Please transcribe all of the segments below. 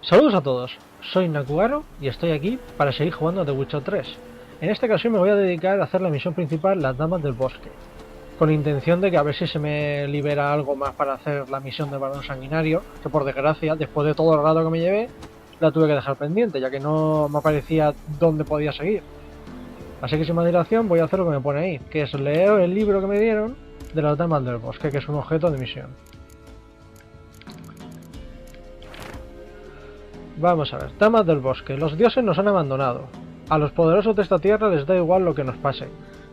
Saludos a todos, soy Nakugaro y estoy aquí para seguir jugando a The Witcher 3. En esta ocasión me voy a dedicar a hacer la misión principal, las damas del bosque, con intención de que a ver si se me libera algo más para hacer la misión del varón sanguinario, que por desgracia, después de todo el rato que me llevé, la tuve que dejar pendiente, ya que no me aparecía dónde podía seguir. Así que sin más dilación voy a hacer lo que me pone ahí, que es leer el libro que me dieron de las damas del bosque, que es un objeto de misión. Vamos a ver, damas del bosque, los dioses nos han abandonado. A los poderosos de esta tierra les da igual lo que nos pase.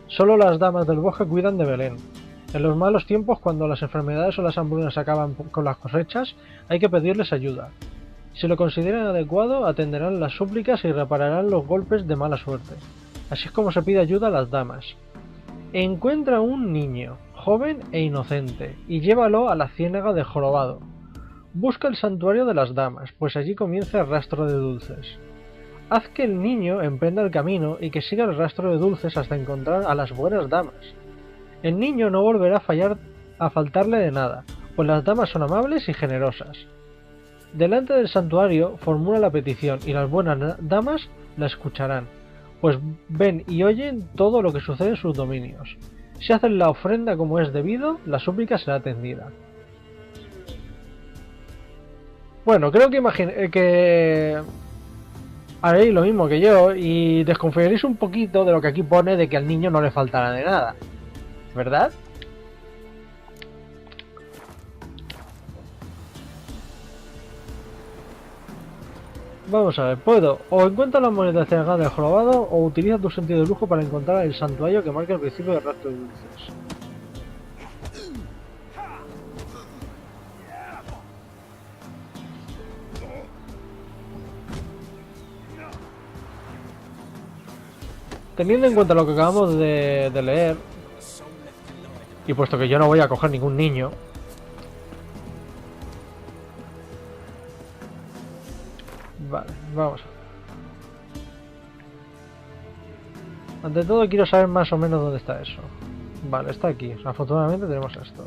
Solo las damas del bosque cuidan de Belén. En los malos tiempos, cuando las enfermedades o las hambrunas acaban con las cosechas, hay que pedirles ayuda. Si lo consideran adecuado, atenderán las súplicas y repararán los golpes de mala suerte. Así es como se pide ayuda a las damas. Encuentra un niño, joven e inocente, y llévalo a la ciénaga del jorobado. Busca el santuario de las damas, pues allí comienza el rastro de dulces. Haz que el niño emprenda el camino y que siga el rastro de dulces hasta encontrar a las buenas damas. El niño no volverá a faltarle de nada, pues las damas son amables y generosas. Delante del santuario formula la petición y las buenas damas la escucharán, pues ven y oyen todo lo que sucede en sus dominios. Si hacen la ofrenda como es debido, la súplica será atendida. Bueno, creo que haréis lo mismo que yo y desconfiaréis un poquito de lo que aquí pone de que al niño no le faltará de nada, ¿verdad? Vamos a ver, puedo o encuentra las monedas cegadas del jorobado o utiliza tu sentido de lujo para encontrar el santuario que marca el principio del rastro de dulces. Teniendo en cuenta lo que acabamos de leer, y puesto que yo no voy a coger ningún niño, vale, vamos a ver. Ante todo quiero saber más o menos dónde está eso. Vale, está aquí. Afortunadamente tenemos esto.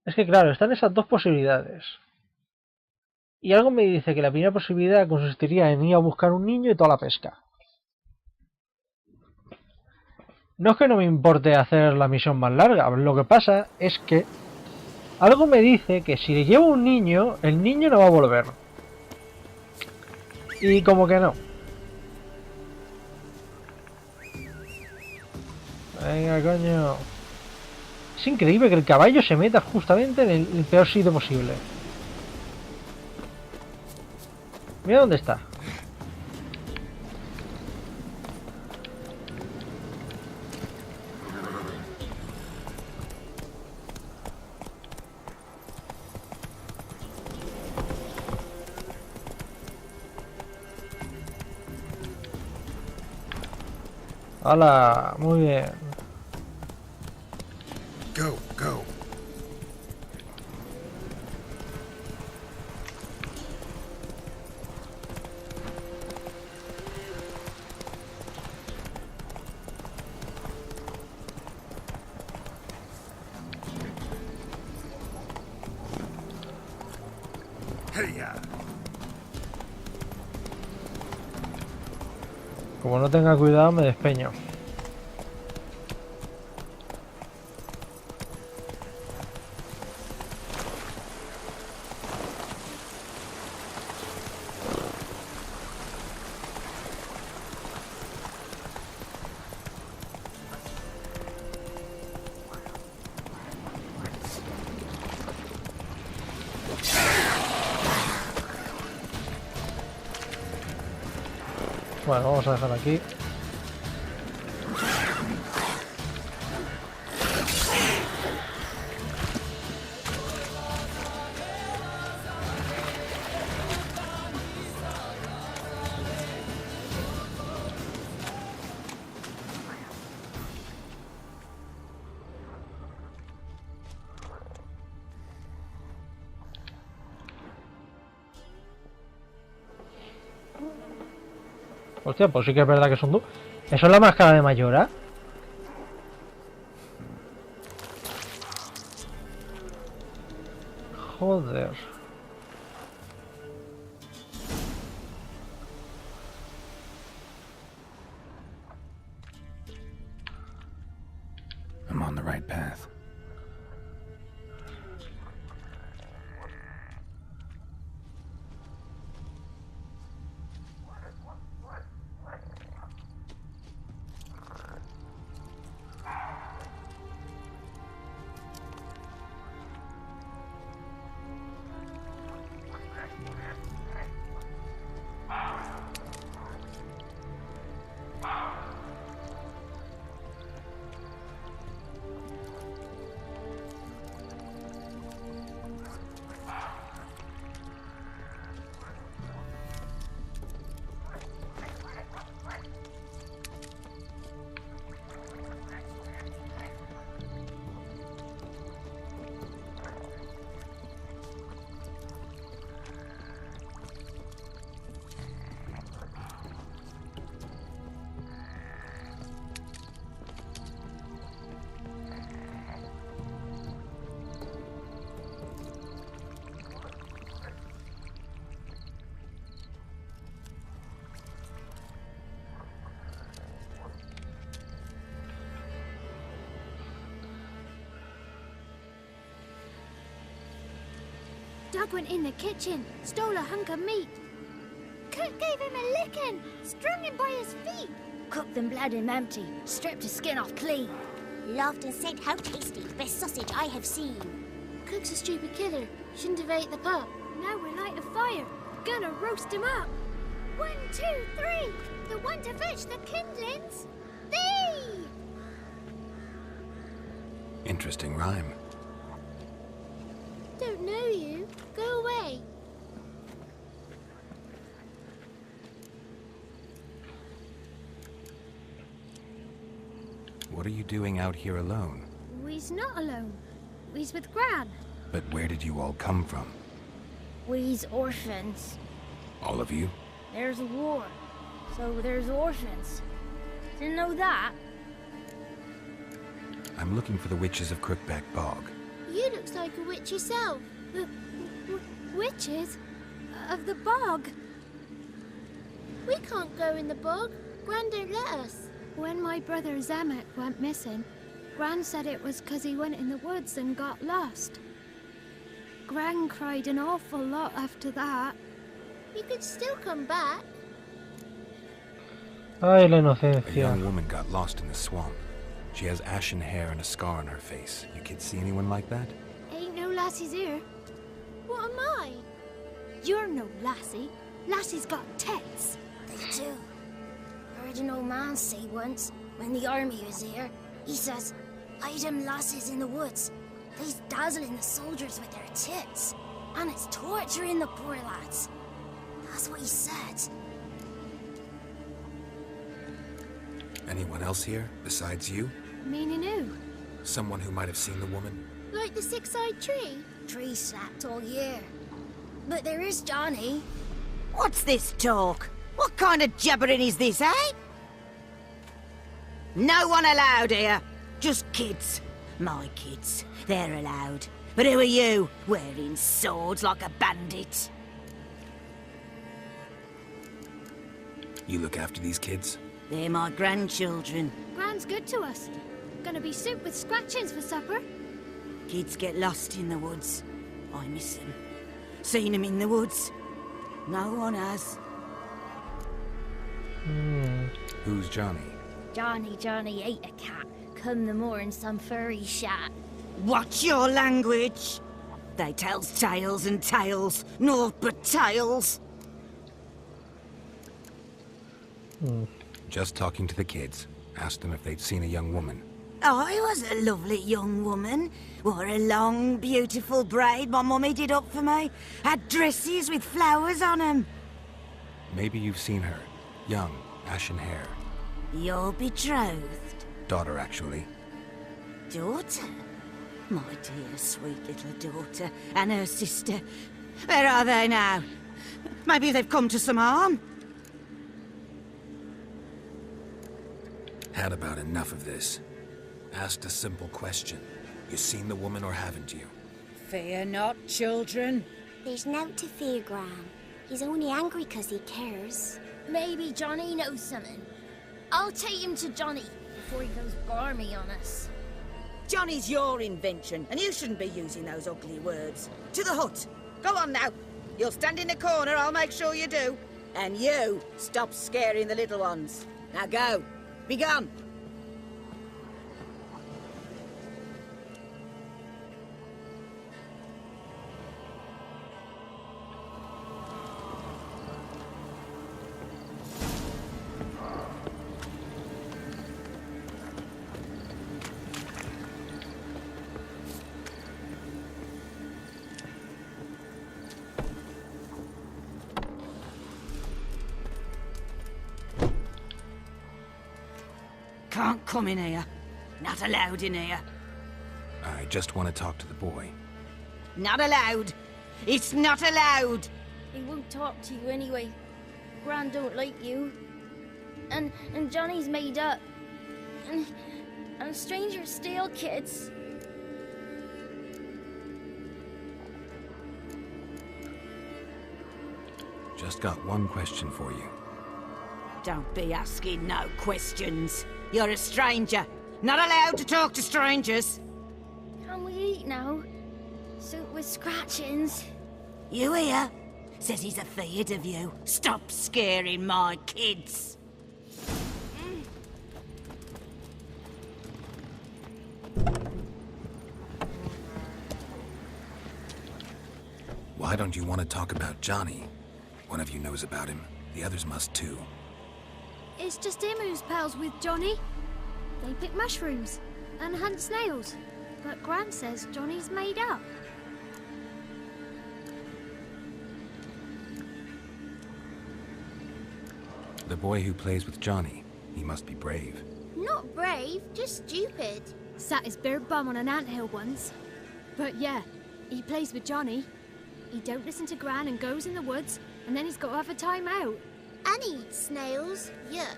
Es que claro, están esas dos posibilidades. Y algo me dice que la primera posibilidad consistiría en ir a buscar un niño y toda la pesca. No es que no me importe hacer la misión más larga, lo que pasa es que algo me dice que si le llevo un niño, el niño no va a volver. Y como que no. Venga, coño. Es increíble que el caballo se meta justamente en el peor sitio posible. Mira dónde está. ¡Hala! Muy bien. Go, go. Hey-ya. Como no tenga cuidado me despeño. Bueno, vamos a dejar aquí. Hostia, pues sí que es verdad que son dos. ¿Eso es la máscara de Mayora? Joder. I'm on the right path. Doug went in the kitchen, stole a hunk of meat. Cook gave him a licking, strung him by his feet. Cooked and bled him empty, stripped his skin off clean. Laughed and said how tasty, best sausage I have seen. Cook's a stupid killer, shouldn't have ate the pot. Now we're light a fire, gonna roast him up. 1, 2, 3, the one to fetch the kindlings. Thee! Interesting rhyme. Don't know you. Go away. What are you doing out here alone? We's not alone. We's with Gran. But where did you all come from? We's orphans. All of you? There's a war, so there's orphans. Didn't know that? I'm looking for the witches of Crookback Bog. You looks like a witch yourself. Witches? Of the bog? We can't go in the bog. Gran don't let us. When my brother Zamet went missing, Gran said it was 'cause he went in the woods and got lost. Gran cried an awful lot after that. You could still come back. Ay, la A inocencia. young woman got lost in the swamp. She has ashen hair and a scar on her face. You kids see anyone like that? Ain't no lassies here. What am I? You're no lassie. Lassie's got tits. They do. Heard an old man say once, when the army was here, he says, "I them lasses in the woods. They's dazzling the soldiers with their tits, and it's torturing the poor lads." That's what he said. Anyone else here besides you? Meaning who? Someone who might have seen the woman? Like the six-eyed tree? Tree slapped all year. But there is Johnny. What's this talk? What kind of jabbering is this, eh? No one allowed here. Just kids. My kids. They're allowed. But who are you, wearing swords like a bandit? You look after these kids? They're my grandchildren. Gran's good to us. Gonna be soup with scratchings for supper. Kids get lost in the woods. I miss them. Seen them in the woods. No one has. Who's Johnny? Johnny ate a cat. Come the more in some furry shat. Watch your language. They tells tales and tales. Naught but tales. Just talking to the kids. Asked them if they'd seen a young woman. I was a lovely young woman. Wore a long, beautiful braid my mummy did up for me. Had dresses with flowers on 'em. Maybe you've seen her. Young, ashen hair. Your betrothed? Daughter, actually. Daughter? My dear, sweet little daughter. And her sister. Where are they now? Maybe they've come to some harm? Had about enough of this. Asked a simple question. You seen the woman or haven't you? Fear not, children. There's nought to fear, Gran. He's only angry 'cause he cares. Maybe Johnny knows something. I'll take him to Johnny before he goes barmy on us. Johnny's your invention, and you shouldn't be using those ugly words. To the hut. Go on now. You'll stand in the corner, I'll make sure you do. And you, stop scaring the little ones. Now go. Be gone. Can't come in here. Not allowed in here. I just want to talk to the boy. Not allowed. It's not allowed. He won't talk to you anyway. Gran don't like you. And Johnny's made up. And strangers steal kids. Just got one question for you. Don't be asking no questions. You're a stranger. Not allowed to talk to strangers. Can we eat now? Soup with scratchings. You hear? Says he's afeard of you. Stop scaring my kids. Why don't you want to talk about Johnny? One of you knows about him. The others must too. It's just him who's pals with Johnny. They pick mushrooms and hunt snails. But Gran says Johnny's made up. The boy who plays with Johnny, he must be brave. Not brave, just stupid. Sat his bare bum on an anthill once. But yeah, he plays with Johnny. He don't listen to Gran and goes in the woods, and then he's got to have a time out. And eats snails. Yuck.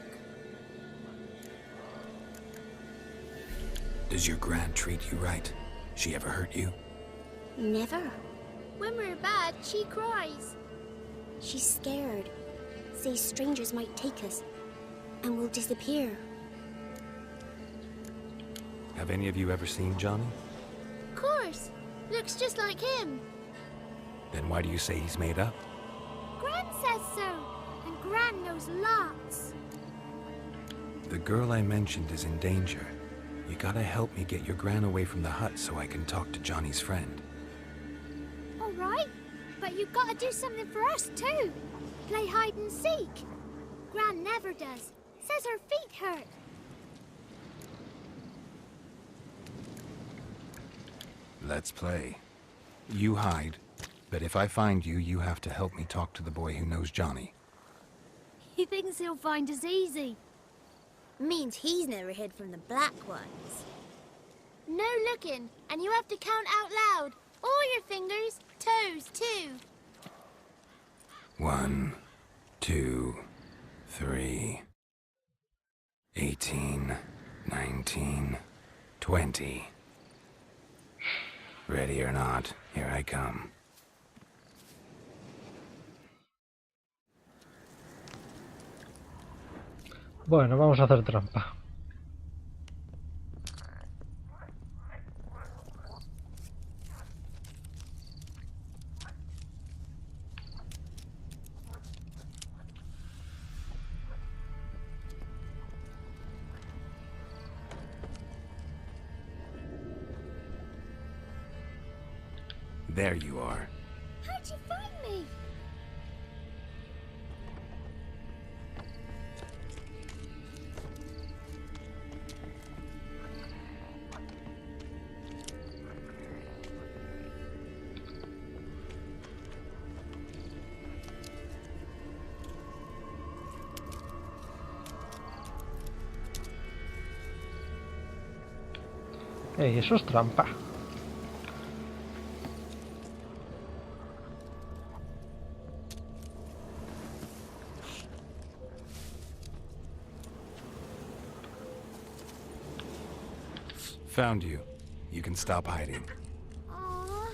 Does your Gran treat you right? She ever hurt you? Never. When we're bad, she cries. She's scared. Says strangers might take us. And we'll disappear. Have any of you ever seen Johnny? Of course. Looks just like him. Then why do you say he's made up? Gran says so. And Gran knows lots. The girl I mentioned is in danger. You gotta help me get your Gran away from the hut so I can talk to Johnny's friend. All right. But you've got to do something for us, too. Play hide and seek. Gran never does. Says her feet hurt. Let's play. You hide, but if I find you, you have to help me talk to the boy who knows Johnny. He thinks he'll find us easy. Means he's never hid from the black ones. No looking, and you have to count out loud. All your fingers, toes too. 1, 2, 3, 18, 19, 20. Ready or not, here I come. Bueno, vamos a hacer trampa. There you are. How'd you find me? Ey, eso es trampa. Found you. You can stop hiding. Aww,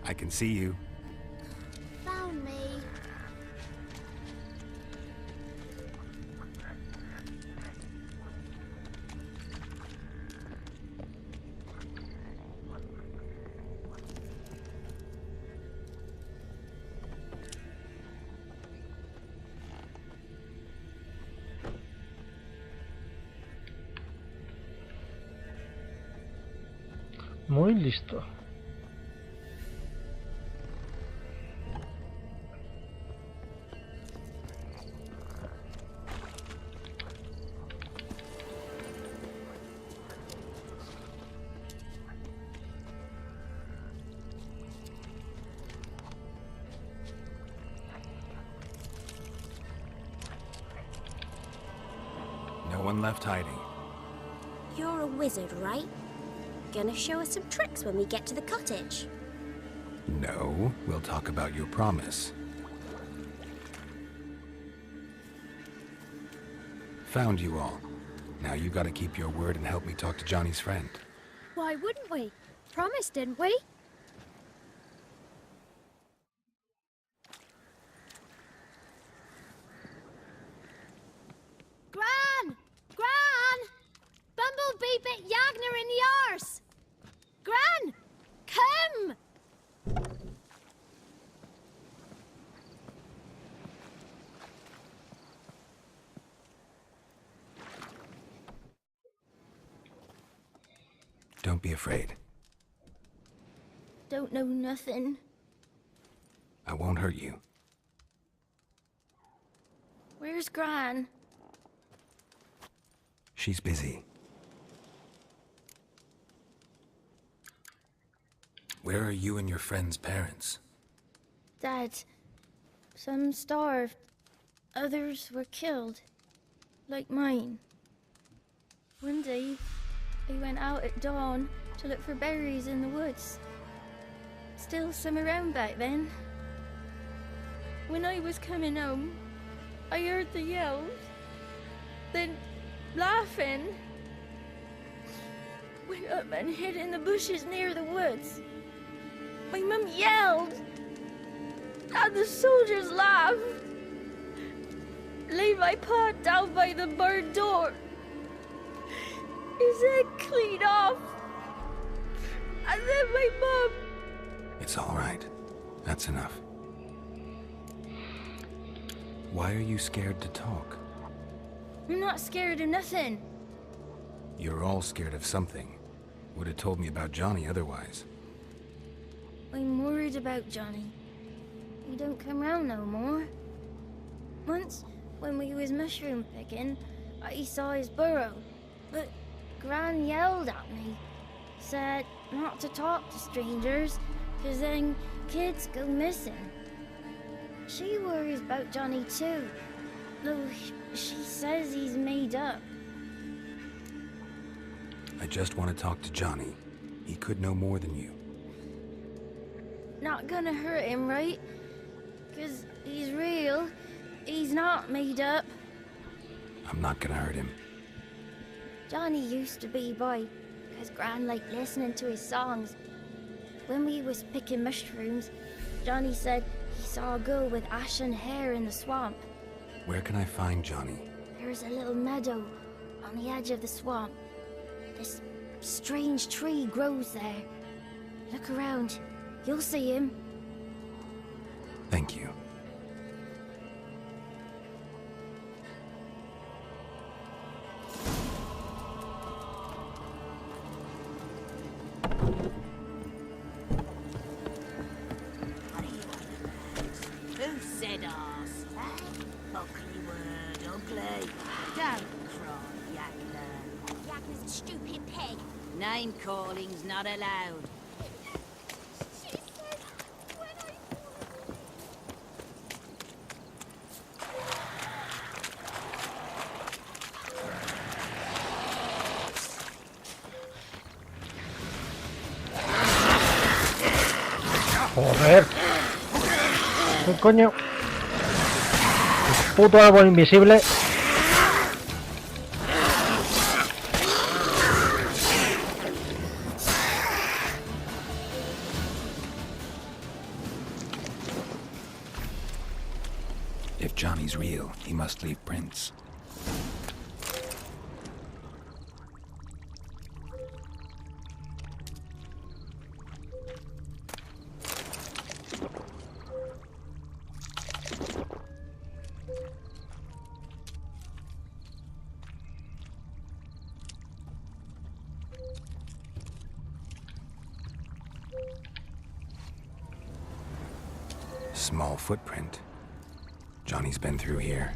I can see you. Found me. Muy listo. No one left hiding. You're a wizard, right? Gonna show us some tricks when we get to the cottage. No, we'll talk about your promise. Found you all. Now you gotta keep your word and help me talk to Johnny's friend. Why wouldn't we? Promised, didn't we? Gran! Gran! Bumblebee bit Yagner in the arse! Gran! Come! Don't be afraid. Don't know nothing. I won't hurt you. Where's Gran? She's busy. Where are you and your friend's parents? Dad. Some starved. Others were killed. Like mine. One day, I went out at dawn to look for berries in the woods. Still some around back then. When I was coming home, I heard the yells. Then, laughing. Went up and hid in the bushes near the woods. My mum yelled. And the soldiers laughed. Laid my pa down by the barn door. His head clean off. And then my mum. It's all right. That's enough. Why are you scared to talk? I'm not scared of nothing. You're all scared of something. Would have told me about Johnny otherwise. I'm worried about Johnny. He don't come round no more. Once, when we was mushroom picking, I saw his burrow. But Gran yelled at me. Said not to talk to strangers, 'cause then kids go missing. She worries about Johnny too. Though she says he's made up. I just want to talk to Johnny. He could know more than you. Not gonna hurt him, right? 'Cause he's real. He's not made up. I'm not gonna hurt him. Johnny used to be boy, 'cause Gran liked listening to his songs. When we was picking mushrooms, Johnny said he saw a girl with ashen hair in the swamp. Where can I find Johnny? There's a little meadow on the edge of the swamp. This strange tree grows there. Look around. You'll see him. Thank you. Who said arse? Ugly word, ugly. Don't cry, Yagner. Yagner's a stupid pig. Name calling's not allowed. She said when I... Joder. ¿Qué coño? Puto árbol invisible. Johnny's real. He must leave prints. Small footprint. Johnny's been through here.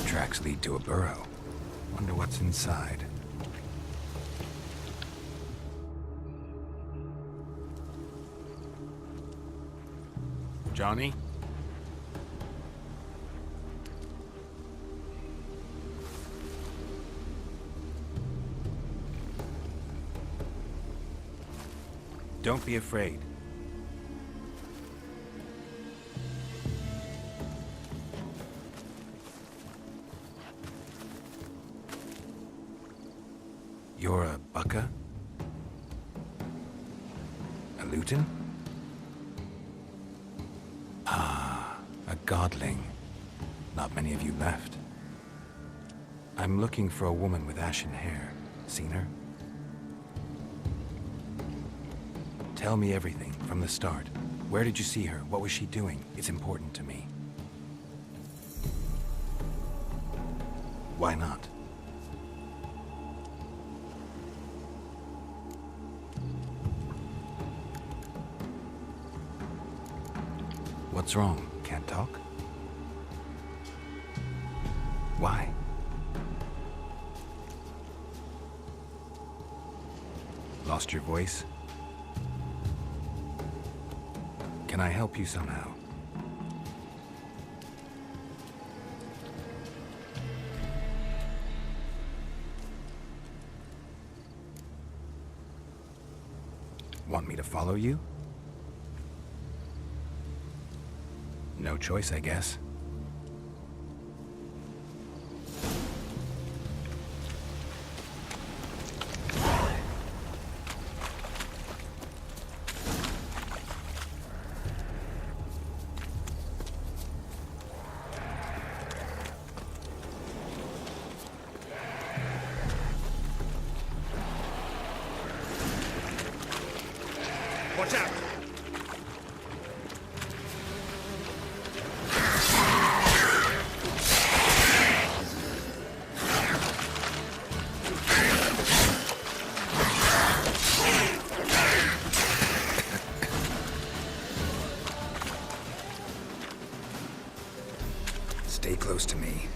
Tracks lead to a burrow. Wonder what's inside. Johnny? Don't be afraid. You're a bucka? A lutin? Ah, a godling. Not many of you left. I'm looking for a woman with ashen hair. Seen her? Tell me everything, from the start. Where did you see her? What was she doing? It's important to me. Why not? What's wrong? Can't talk? Why? Lost your voice? Can I help you somehow? Want me to follow you? No choice, I guess. Watch out! Stay close to me.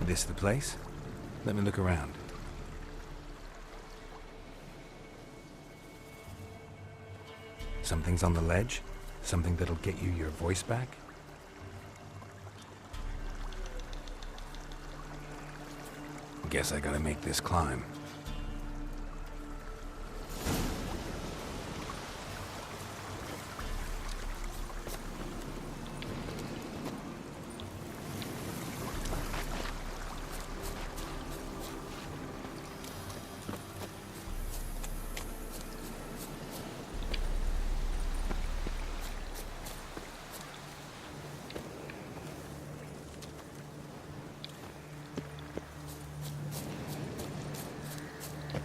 This the place? Let me look around. Something's on the ledge? Something that'll get you your voice back? Guess I gotta make this climb.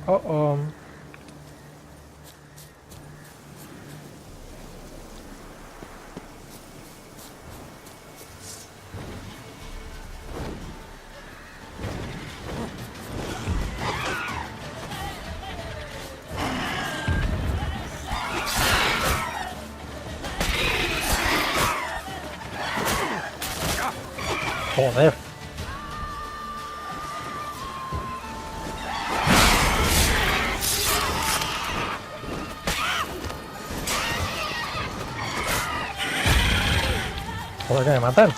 Oh, oh. Joder. Joder, que me matan.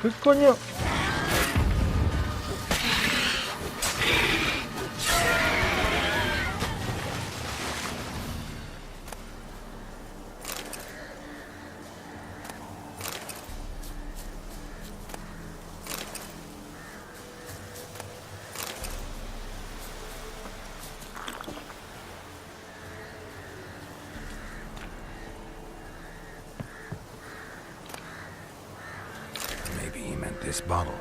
¿Qué coño? This bottle.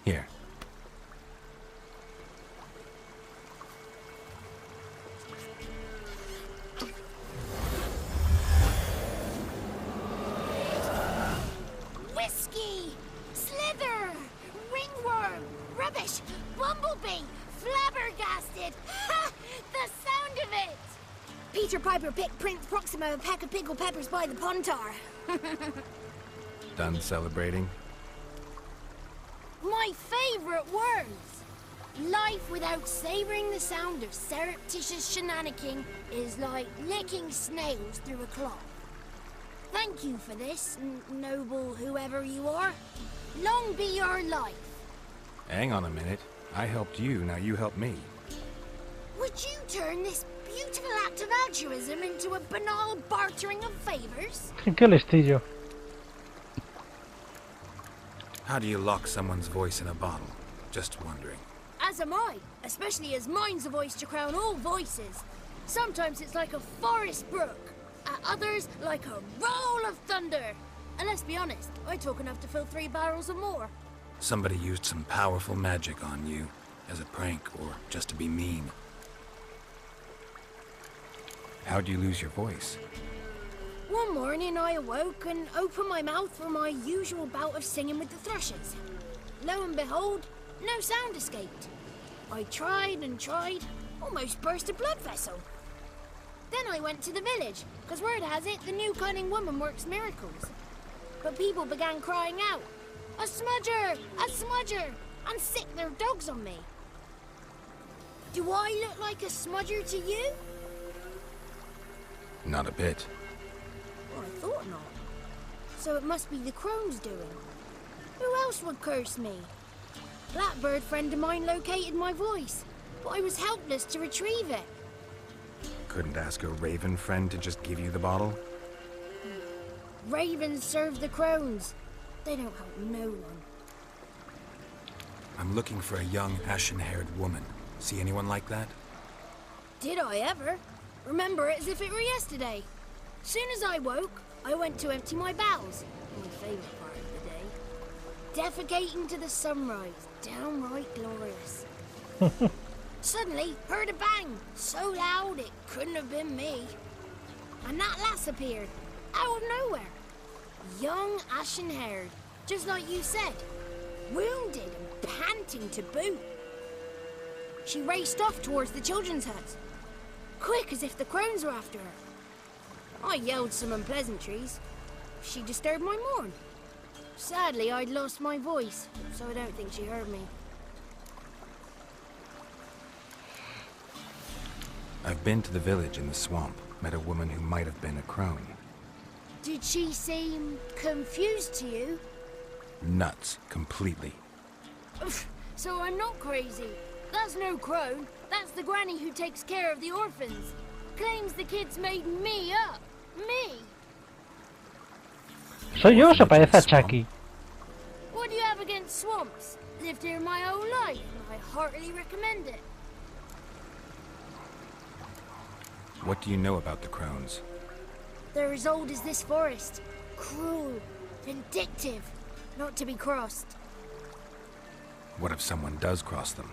Here. Rubbish! Bumblebee! Flabbergasted! Ha! The sound of it! Peter Piper picked Prince Proximo a pack of pickled peppers by the pontar. Done celebrating? My favourite words! Life without savouring the sound of surreptitious shenanigans is like licking snails through a cloth. Thank you for this, noble whoever you are. Long be your life. Hang on a minute. I helped you, now you help me. Would you turn this beautiful act of altruism into a banal bartering of favours? Qué listillo. How do you lock someone's voice in a bottle? Just wondering. As am I, especially as mine's a voice to crown all voices. Sometimes it's like a forest brook, at others like a roll of thunder. And let's be honest, I talk enough to fill 3 barrels or more. Somebody used some powerful magic on you, as a prank or just to be mean. How'd you lose your voice? One morning I awoke and opened my mouth for my usual bout of singing with the thrushes. Lo and behold, no sound escaped. I tried and tried, almost burst a blood vessel. Then I went to the village, because word has it the new cunning woman works miracles. But people began crying out, "A smudger! A smudger!" and sick their dogs on me. Do I look like a smudger to you? Not a bit. Well, I thought not. So it must be the crone's doing. Who else would curse me? Blackbird friend of mine located my voice, but I was helpless to retrieve it. Couldn't ask a raven friend to just give you the bottle? Ravens serve the crones. They don't help no one. I'm looking for a young, ashen-haired woman. See anyone like that? Did I ever? Remember it as if it were yesterday. Soon as I woke, I went to empty my bowels. My favourite part of the day. Defecating to the sunrise. Downright glorious. Suddenly, heard a bang. So loud it couldn't have been me. And that lass appeared. Out of nowhere. Young, ashen-haired. Just like you said. Wounded and panting to boot. She raced off towards the children's hut. quick as if the crones were after her. I yelled some unpleasantries. She disturbed my morn. Sadly, I'd lost my voice, so I don't think she heard me. I've been to the village in the swamp, met a woman who might have been a crone. Did she seem confused to you? Nuts, completely. So I'm not crazy. That's no crone. That's the granny who takes care of the orphans. Claims the kids made me up. Me! ¿Soy yo o se parece a Chucky? What do you have against swamps? Lived here my whole life, and I heartily recommend it. What do you know about the crones? They're as old as this forest. Cruel, vindictive, not to be crossed. What if someone does cross them?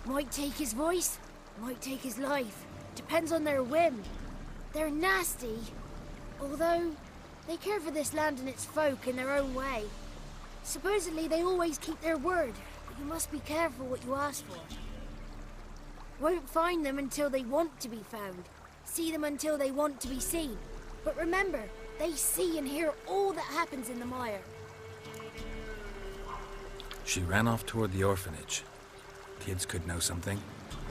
Might take his voice, might take his life. Depends on their whim. They're nasty, although they care for this land and its folk in their own way. Supposedly they always keep their word, but you must be careful what you ask for. Won't find them until they want to be found. See them until they want to be seen. But remember, they see and hear all that happens in the mire. She ran off toward the orphanage. Kids could know something,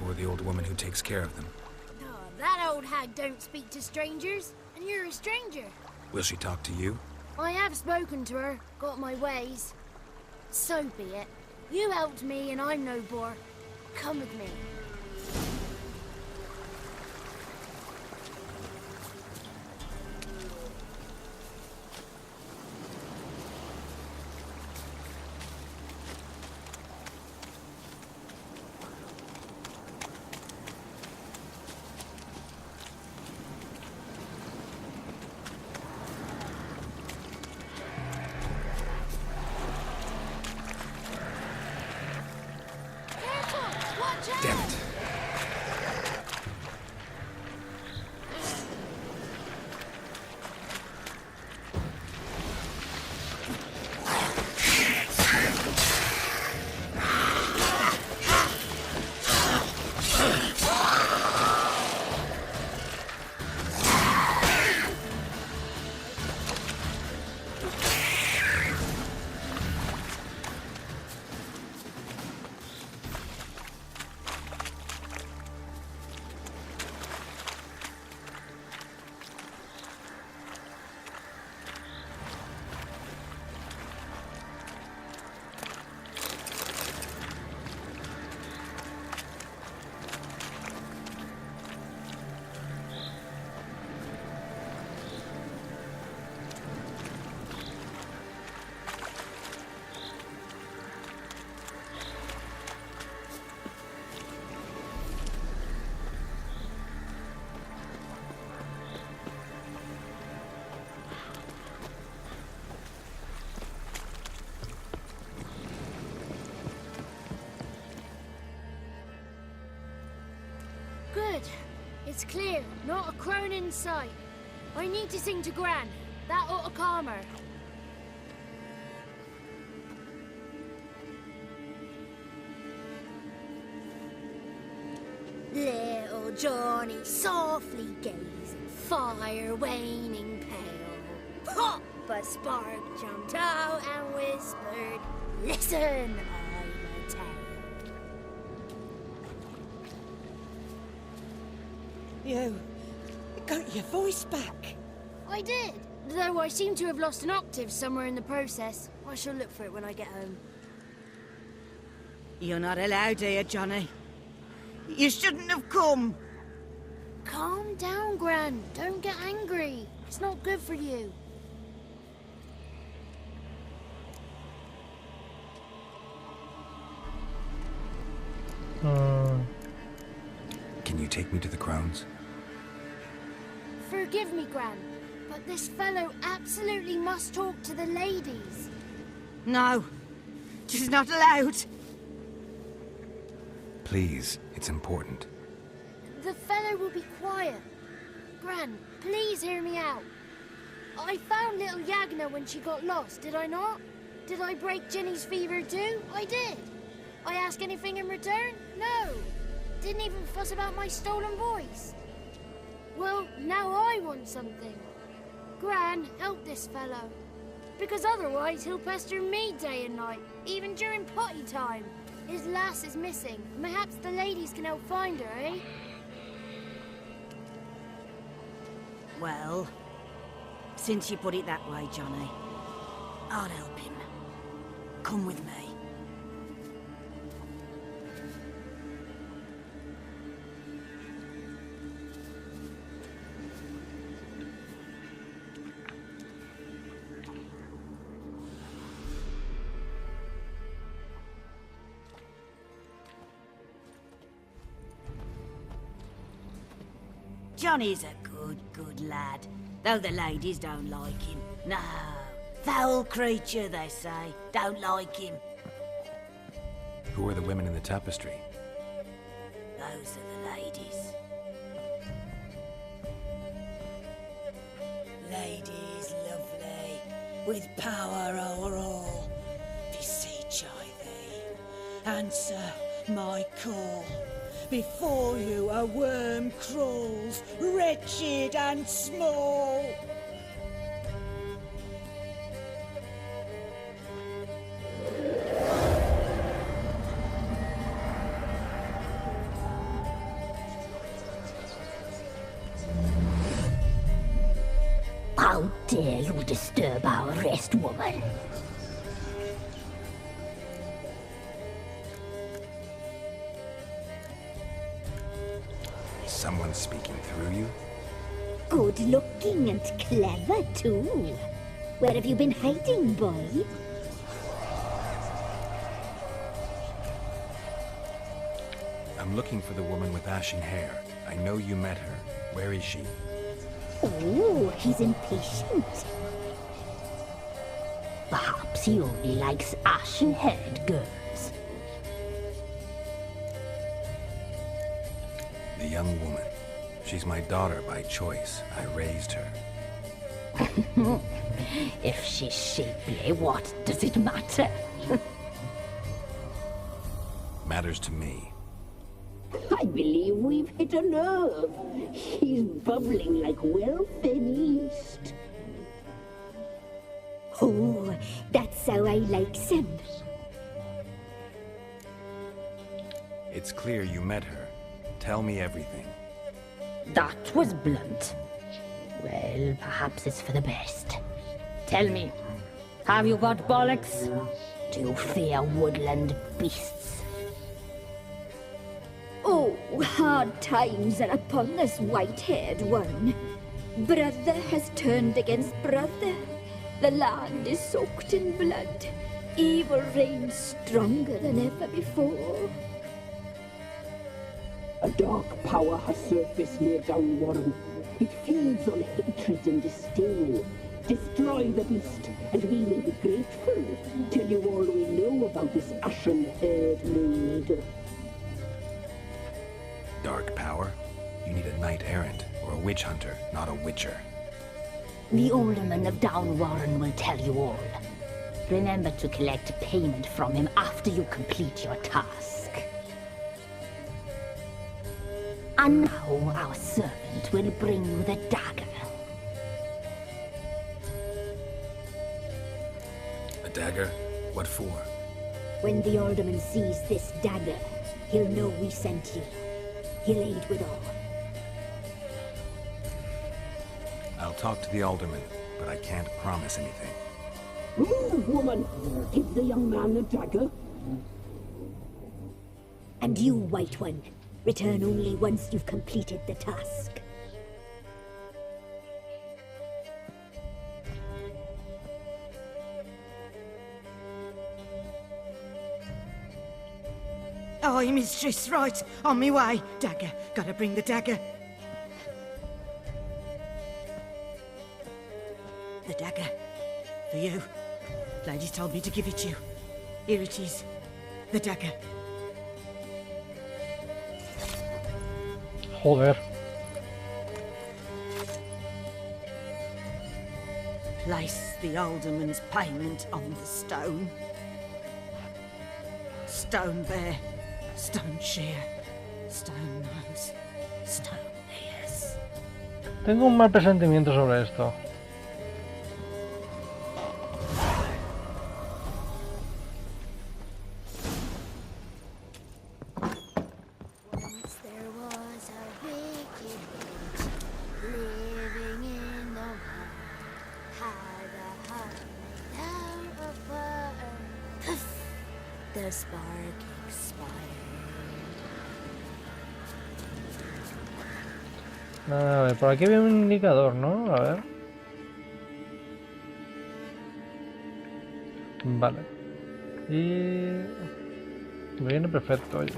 or the old woman who takes care of them. No, that old hag don't speak to strangers, and you're a stranger. Will she talk to you? I have spoken to her, got my ways. So be it. You helped me and I'm no bore. Come with me. Damn it. Good. It's clear. Not a crone in sight. I need to sing to Gran. That ought to calm her. Little Johnny softly gazing, fire waning pale. Pop! A spark jumped out and whispered, "Listen, I'm a tale." You got your voice back. I did, though I seem to have lost an octave somewhere in the process. I shall look for it when I get home. You're not allowed here, Johnny. You shouldn't have come. Calm down, Gran. Don't get angry. It's not good for you. Can you take me to the crones? Forgive me, Gran, but this fellow absolutely must talk to the ladies. No, she's not allowed. Please, it's important. The fellow will be quiet. Gran, please hear me out. I found little Yagna when she got lost, did I not? Did I break Ginny's fever too? I did. I ask anything in return? No. Didn't even fuss about my stolen voice. Well, now I want something. Gran, help this fellow. Because otherwise he'll pester me day and night, even during potty time. His lass is missing. Perhaps the ladies can help find her, eh? Well, since you put it that way, Johnny, I'll help him. Come with me. Johnny's a good lad, though the ladies don't like him. No, foul creature, they say. Don't like him. Who are the women in the tapestry? Those are the ladies. Ladies lovely, with power o'er all. Beseech I thee, answer my call. Before you a worm crawls, wretched and small. How dare you disturb our rest, woman? Someone speaking through you? Good looking and clever, too. Where have you been hiding, boy? I'm looking for the woman with ashen hair. I know you met her. Where is she? Oh, he's impatient. Perhaps he only likes ashen-haired girls. The young woman. She's my daughter by choice. I raised her. If she's shapely, what does it matter? Matters to me. I believe we've hit a nerve. He's bubbling like well-fed yeast. Oh, that's how I like him. It's clear you met her. Tell me everything. That was blunt. Well, perhaps it's for the best. Tell me, have you got bollocks? Do you fear woodland beasts? Oh, hard times are upon us, white-haired one. Brother has turned against brother. The land is soaked in blood. Evil reigns stronger than ever before. A dark power has surfaced near Downwarren. It feeds on hatred and disdain. Destroy the beast, and we will be grateful. Tell you all we know about this ashen-haired maid. Dark power? You need a knight-errant or a witch hunter, not a witcher. The alderman of Downwarren will tell you all. Remember to collect payment from him after you complete your task. And now our servant will bring you the dagger. A dagger? What for? When the alderman sees this dagger, he'll know we sent you. He'll aid with all. I'll talk to the alderman, but I can't promise anything. Move, woman! Give the young man the dagger. And you, White One, return only once you've completed the task. Aye, mistress, right. On me way. Dagger. Gotta bring the dagger. The dagger. For you. Ladies told me to give it you. Here it is. The dagger. Joder. Place the alderman's payment on the stone. Stone bare, stone sheer. Stone nose, stone ears. Tengo un mal presentimiento sobre esto. Once there was a wicked witch living in the world. Had a heart made out of butter. The spark expired. A ver, por aquí había un indicador, ¿no? A ver. Vale. Y... me viene perfecto, oye.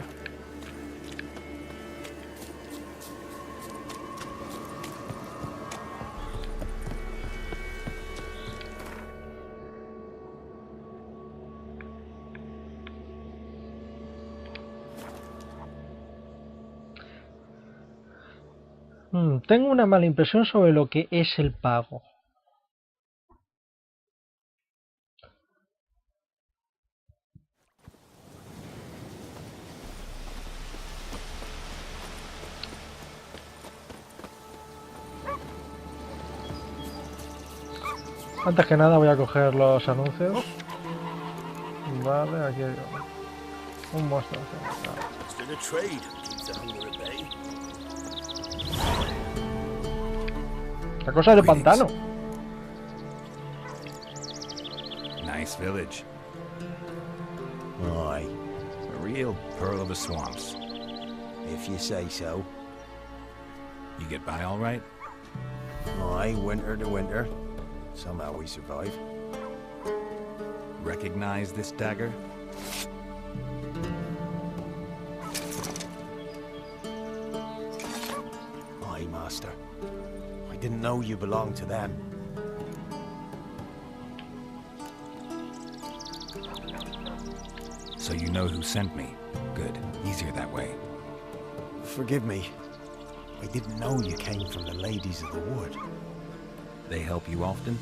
Tengo una mala impresión sobre lo que es el pago. Antes que nada voy a coger los anuncios. Vale, aquí hay un monstruo. La cosa del pantano. Nice village. Aye, A real pearl of the swamps. if you say so. You get by all right? Aye, winter to winter. Somehow we survive. Recognize this dagger? Aye, master. I didn't know you belonged to them. So you know who sent me. Good. Easier that way. Forgive me. I didn't know you came from the Ladies of the Wood. They help you often?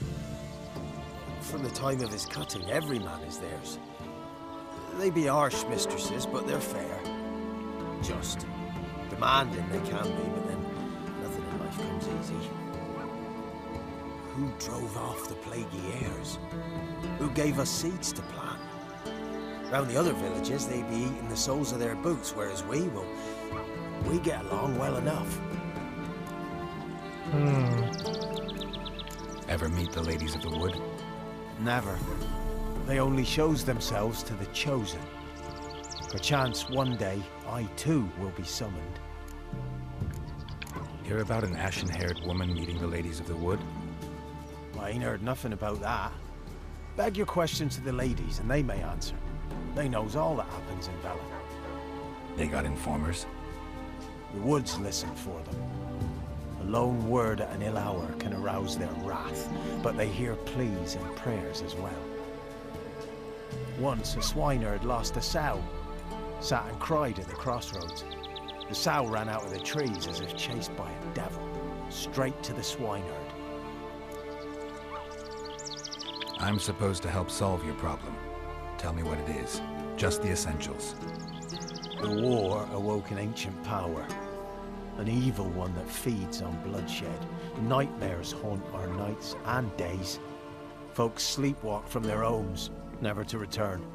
From the time of his cutting, every man is theirs. They be harsh mistresses, but they're fair. Just. Demanding they can be, but then nothing in life comes easy. Who drove off the plaguey heirs? Who gave us seeds to plant? Round the other villages, they be eating the soles of their boots, whereas we get along well enough. Ever meet the Ladies of the Wood? Never. They only shows themselves to the chosen. Perchance one day, I too will be summoned. Hear about an ashen-haired woman meeting the Ladies of the Wood? I ain't heard nothing about that. Beg your questions to the ladies, and they may answer. They knows all that happens in Velen. They got informers? The woods listen for them. A lone word at an ill hour can arouse their wrath, but they hear pleas and prayers as well. Once a swineherd lost a sow, sat and cried at the crossroads. The sow ran out of the trees as if chased by a devil, straight to the swineherd. I'm supposed to help solve your problem. Tell me what it is. Just the essentials. The war awoke an ancient power. An evil one that feeds on bloodshed. Nightmares haunt our nights and days. Folks sleepwalk from their homes, never to return.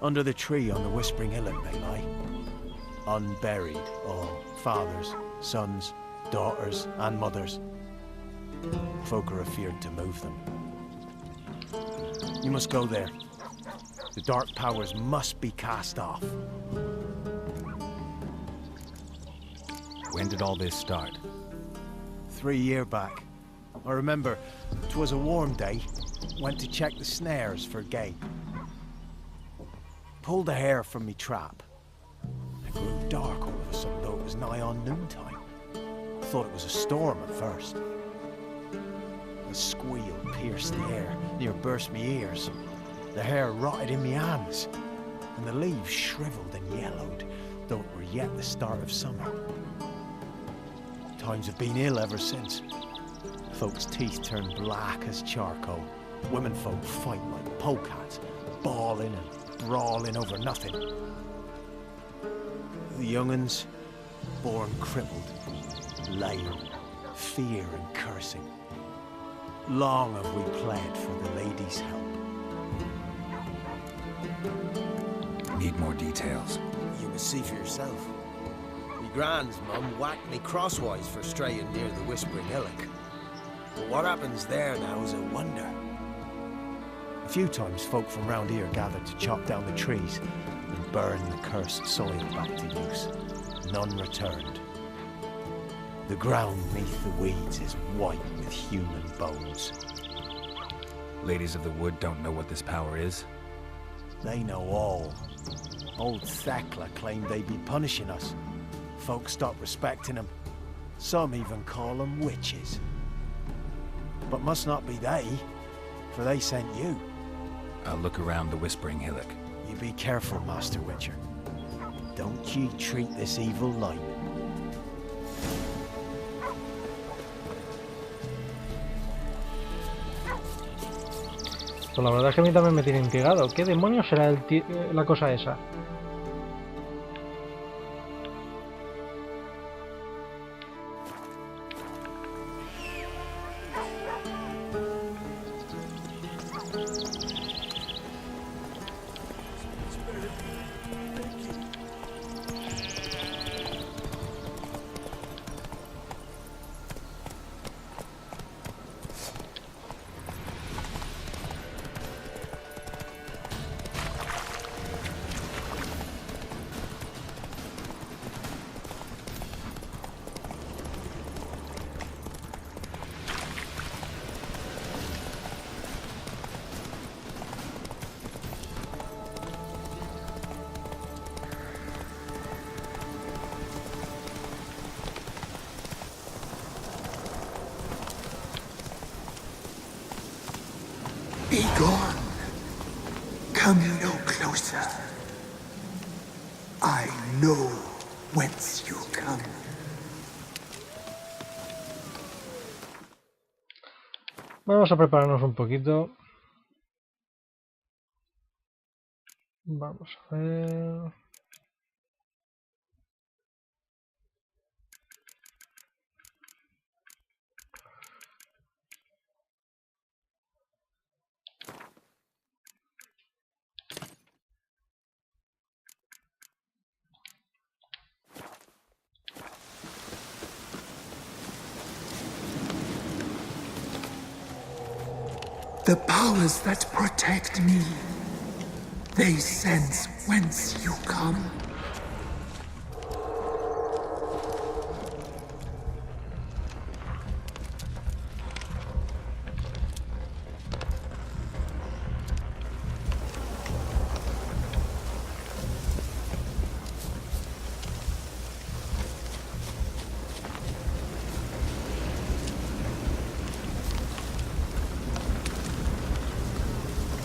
Under the tree on the Whispering Hillock they lie. Unburied, all fathers, sons, daughters, and mothers. Folk are afeared to move them. You must go there. The dark powers must be cast off. When did all this start? 3 years back. I remember 'twas a warm day. Went to check the snares for game. Pulled a hare from me trap. It grew dark all of a sudden, though it was nigh on noontime. Thought it was a storm at first. A squeal pierced the air, near burst me ears. The hair rotted in me hands, and the leaves shriveled and yellowed, though it were yet the start of summer. Times have been ill ever since. Folks' teeth turn black as charcoal. Women folk fight like polecats, bawling and brawling over nothing. The young'uns, born crippled, lame, fear and cursing. Long have we pled for the lady's help. Need more details. You must see for yourself. Me grand's mum whacked me crosswise for straying near the Whispering Hillock. But what happens there now is a wonder. A few times folk from round here gathered to chop down the trees and burn the cursed soil back to use. None returned. The ground neath the weeds is white with human bones. Ladies of the Wood don't know what this power is? They know all. Old Thekla claimed they'd be punishing us. Folk stopped respecting them. Some even call them witches. But must not be they, for they sent you. I'll look around the Whispering Hillock. You be careful, Master Witcher. Don't ye treat this evil light. Pues la verdad es que a mí también me tiene intrigado. ¿Qué demonios será la cosa esa? Be gone. Come no closer. I know whence you come. Vamos a prepararnos un poquito. Vamos a ver. The powers that protect me, they sense whence you come.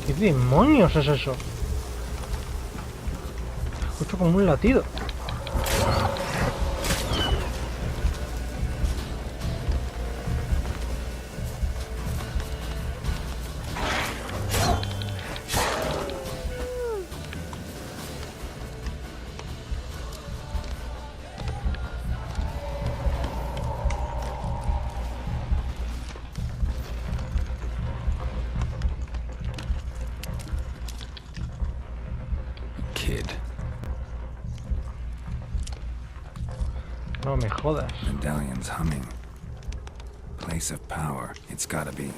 ¿Qué demonios es eso? Escucho como un latido. No me jodas. Medallion's humming. Place of power. It's gotta be.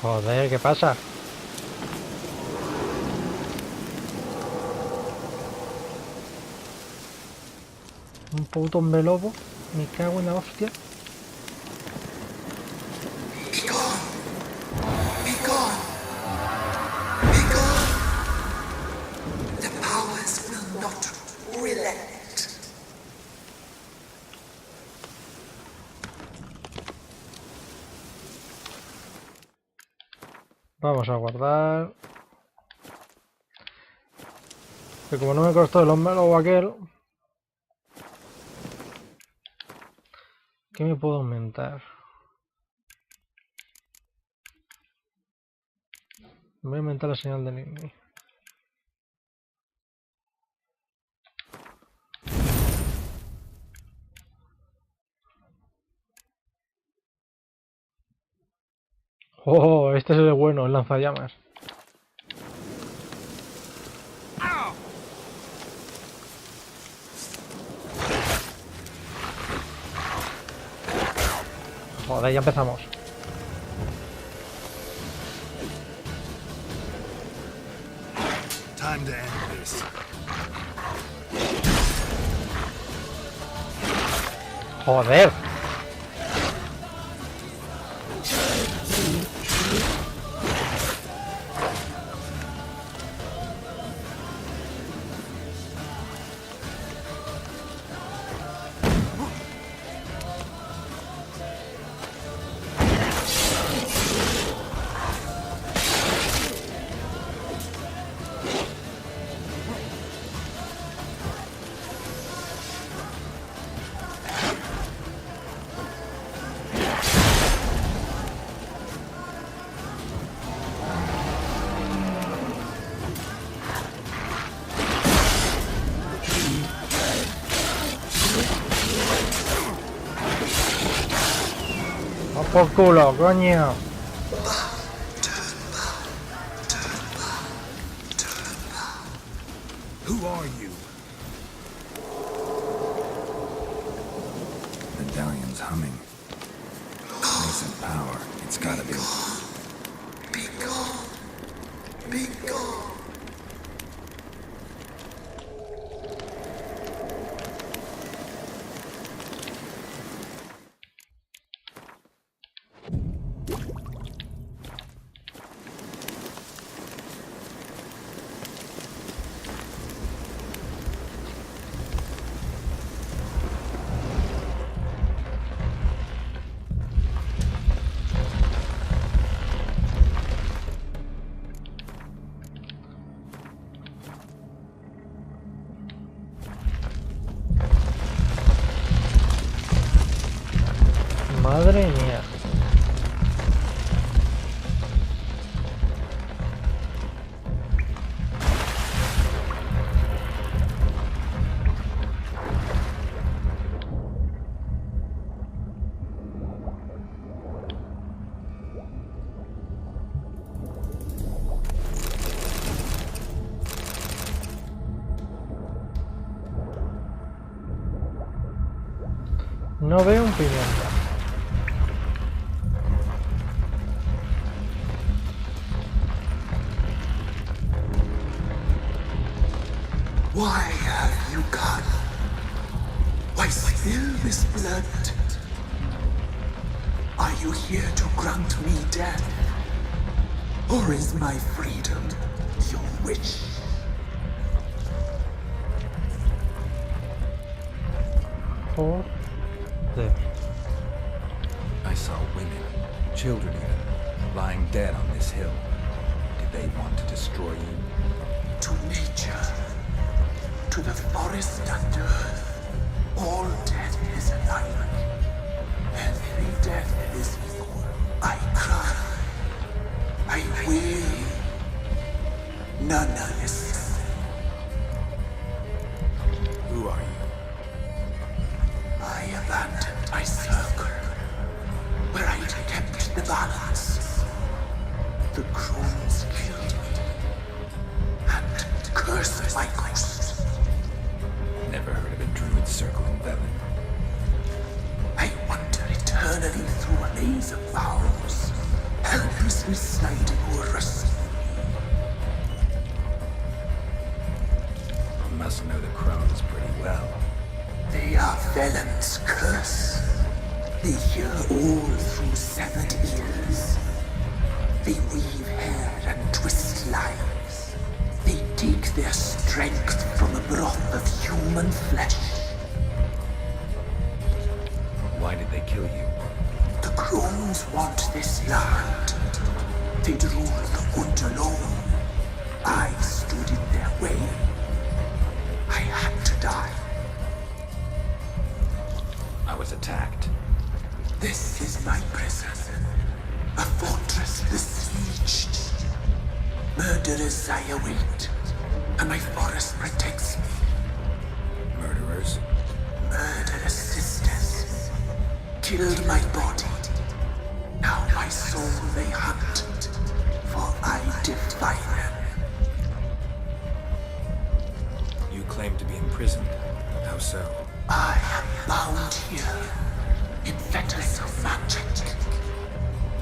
Joder, ¿qué pasa? Un puto hombre lobo. Me cago en la hostia. Vamos a guardar. Que como no me costó el hombre lobo aquel. ¿Qué me puedo aumentar? Voy a aumentar la señal de Nini. Oh, este es el bueno, el lanzallamas. Joder, ya empezamos. Time to end this. Joder. Por culo, coño. Who are you? The medallion's humming. Nice and power. It's gotta be. Be gone. Be gone. Madre mía. No veo un pimiento. Why have you gone? Why spill this blood? Are you here to grant me death? Or is my freedom your wish? Joder. I saw women, children even, lying dead on this hill. Did they want to destroy you? To nature, to the forest and earth, all death is alike. Every death is equal. I cry, I wail, none listen. Who are you? I abandoned my circle, where I kept the balance. The crones killed me, and cursed my ghost. Never heard of a druid circling Velen. I wander eternally through a maze of boughs, helplessly sliding over a sea. You must know the crones pretty well. They are Velen's curse. They hear all through severed ears. They weave hair and twist lives. They take their strength from the broth of human flesh. Why did they kill you? The crones want this land. They'd rule the wood alone. I stood in their way. I had to die. I was attacked. This is my prison. A fortress besieged. Murderers I await, and my forest protects me. Murderers? Murderous sisters killed my body. Now my soul they hunt, for I defy them. You claim to be imprisoned. How so? I am bound here in fetters of magic.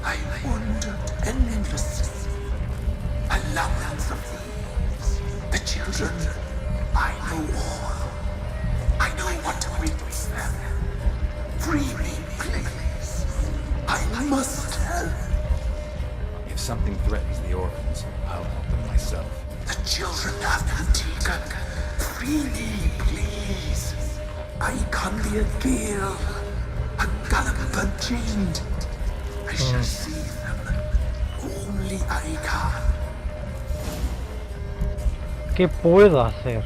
I wandered endlessly, allowance of thieves, the children. I know all. I know what awaits them. Free me, please. I must help. If something threatens the orphans, I'll help them myself. The children have been taken. Free me, please. I can be a gale, a gallop unchained. I shall see them. Only I can. ¿Qué puedo hacer?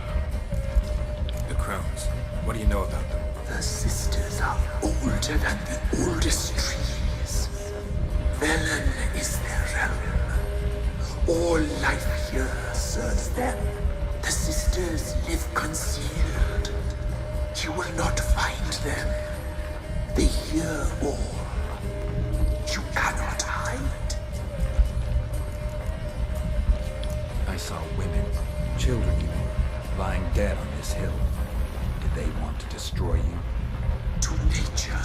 The crones. What do you know about them? The sisters are older than the oldest trees. Velen is their realm. All life here serves them. The sisters live concealed. You will not find them. They hear all. You cannot hide. I saw women, children even, lying dead on this hill. Did they want to destroy you? To nature.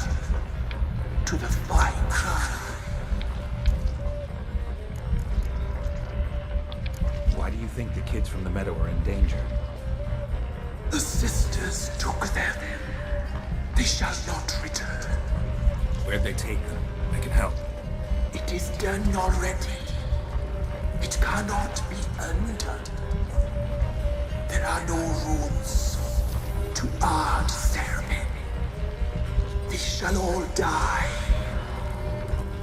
To the fine cry. Why do you think the kids from the meadow are in danger? The sisters took them. They shall not return. Where'd they take them? I can help. It is done already. It cannot be undone. There are no rules to our ceremony. They shall all die.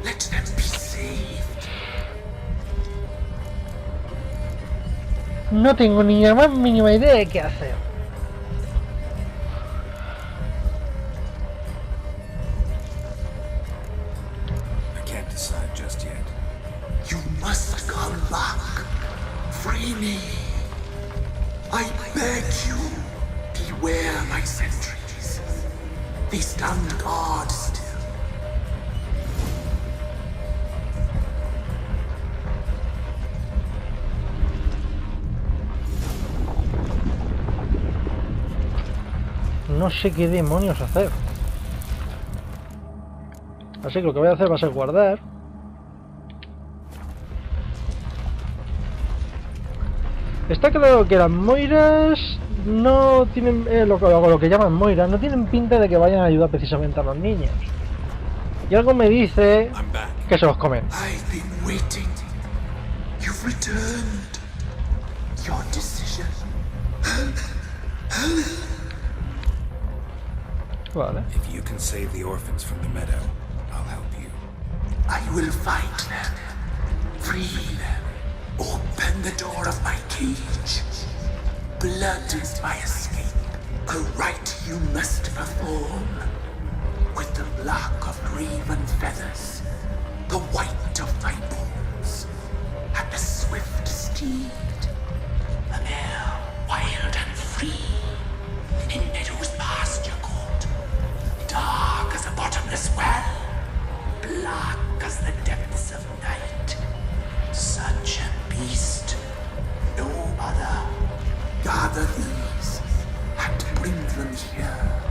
Let them be saved. No tengo ni la más mínima idea de qué hacer. I can't decide just yet. You must come back. Free me. I beg you. Beware my sentries. They stand guard still. No sé qué demonios hacer. Así que lo que voy a hacer va a ser guardar. Está claro que las moiras no tienen, lo que llaman moiras, no tienen pinta de que vayan a ayudar precisamente a los niños. Y algo me dice que se los comen. I've been waiting. You've returned. Your decision. Vale. If you can save the orphans from the meadow, I'll help you. I will find them. Free them. Open the door of my cage. Blood is my escape. A rite you must perform. With the black of raven feathers, the white of my bones, and the swift steed. A mare wild and free, in meadows pasture court. Dark as a bottomless well, black as the depths of night. Such a beast, no other. Gather these and bring them here.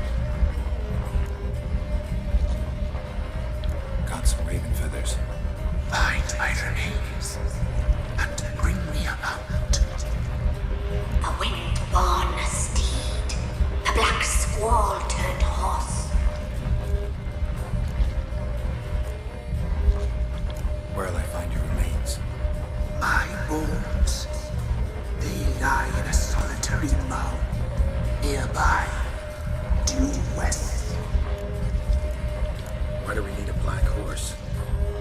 Got some raven feathers. Find my remains and bring me a mount. A wind-born steed, a black squall turned horse. Where'll I find your remains? My bones, they lie in a solitary mound nearby, due west. Why do we need a black horse?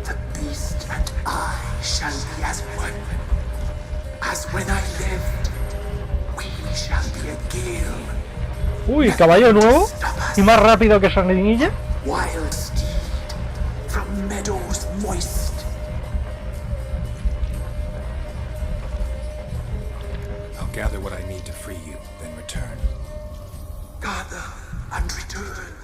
The beast and I shall be as one. As when I lived, we shall be a gale. Uy, caballo nuevo y más rápido que Sanguinilla. Wild steed from meadows moist. gather what I need to free you, then return. Gather and return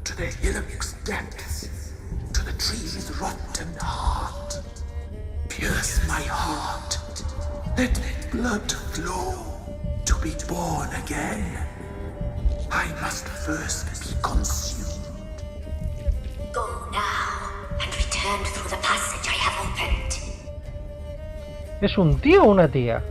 to the hillock's depths, to the tree's rotten heart. Pierce my heart. Let blood flow to be born again. I must first be consumed. Go now and return through the passage I have opened. ¿Es un tío o una tía?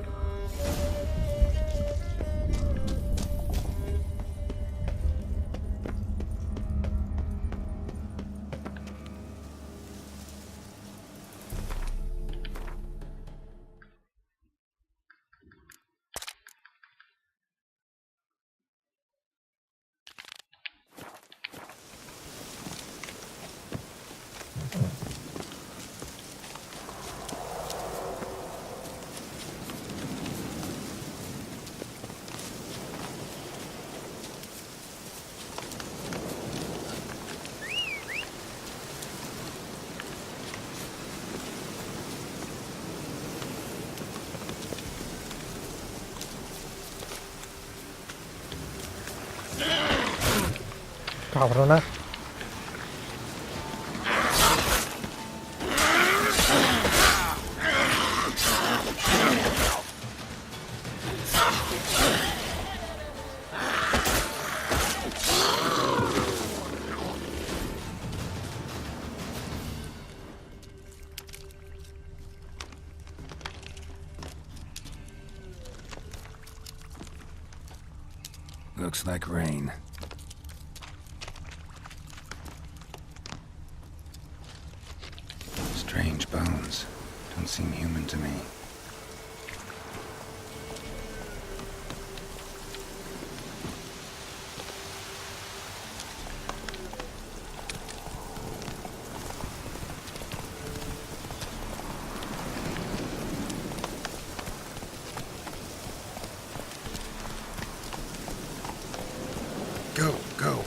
Cabrona. Looks like rain. Strange bones. Don't seem human to me. Go, go.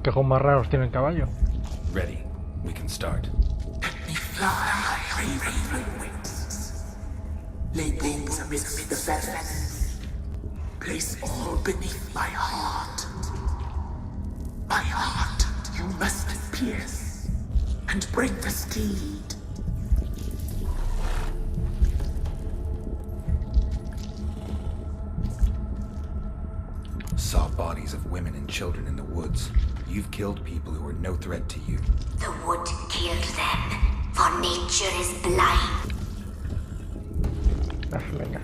¿Qué ojos más raros tiene el caballo? Ready. We can start. Let me fly, raven wings. Lay wings amidst the feathers. Place all beneath my heart. My heart you must pierce, and bring the steed. Saw bodies of women and children in the woods. You've killed people who are no threat to you. The wood killed them, for nature is blind. Venga.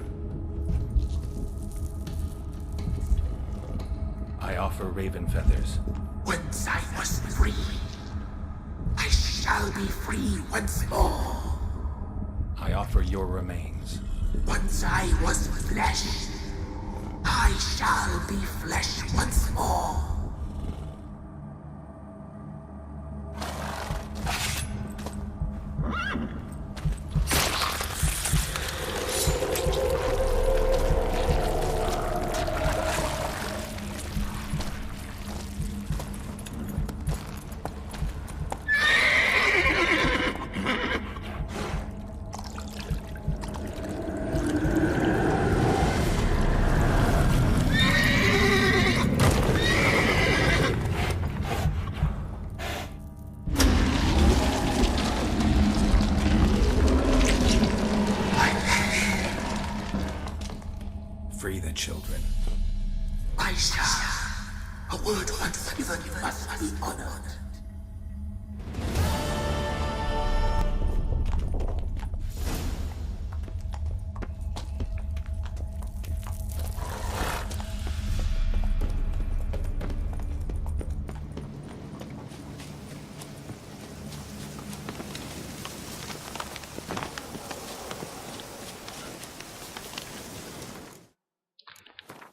I offer raven feathers. Once I was free, I shall shall be free once more. I offer your remains. Once I was flesh, I shall be flesh once more. Free the children. I shall. A word once given must be honored.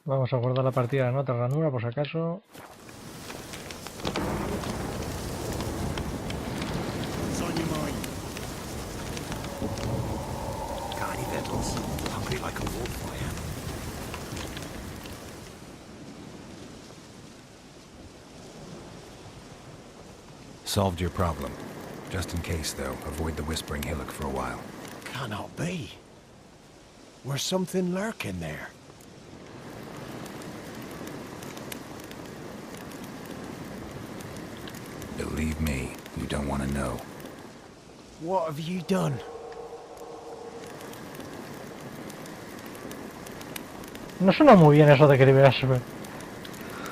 Vamos a guardar la partida en otra ranura por si acaso. What's on your mind? Got any victuals? Hungry like a wolf, I am. Solved your problem. Just in case, though, avoid the Whispering Hillock for a while. Cannot be. There's something lurking there. Believe me, you don't want to know. What have you done? No suena muy bien eso de que liberarse.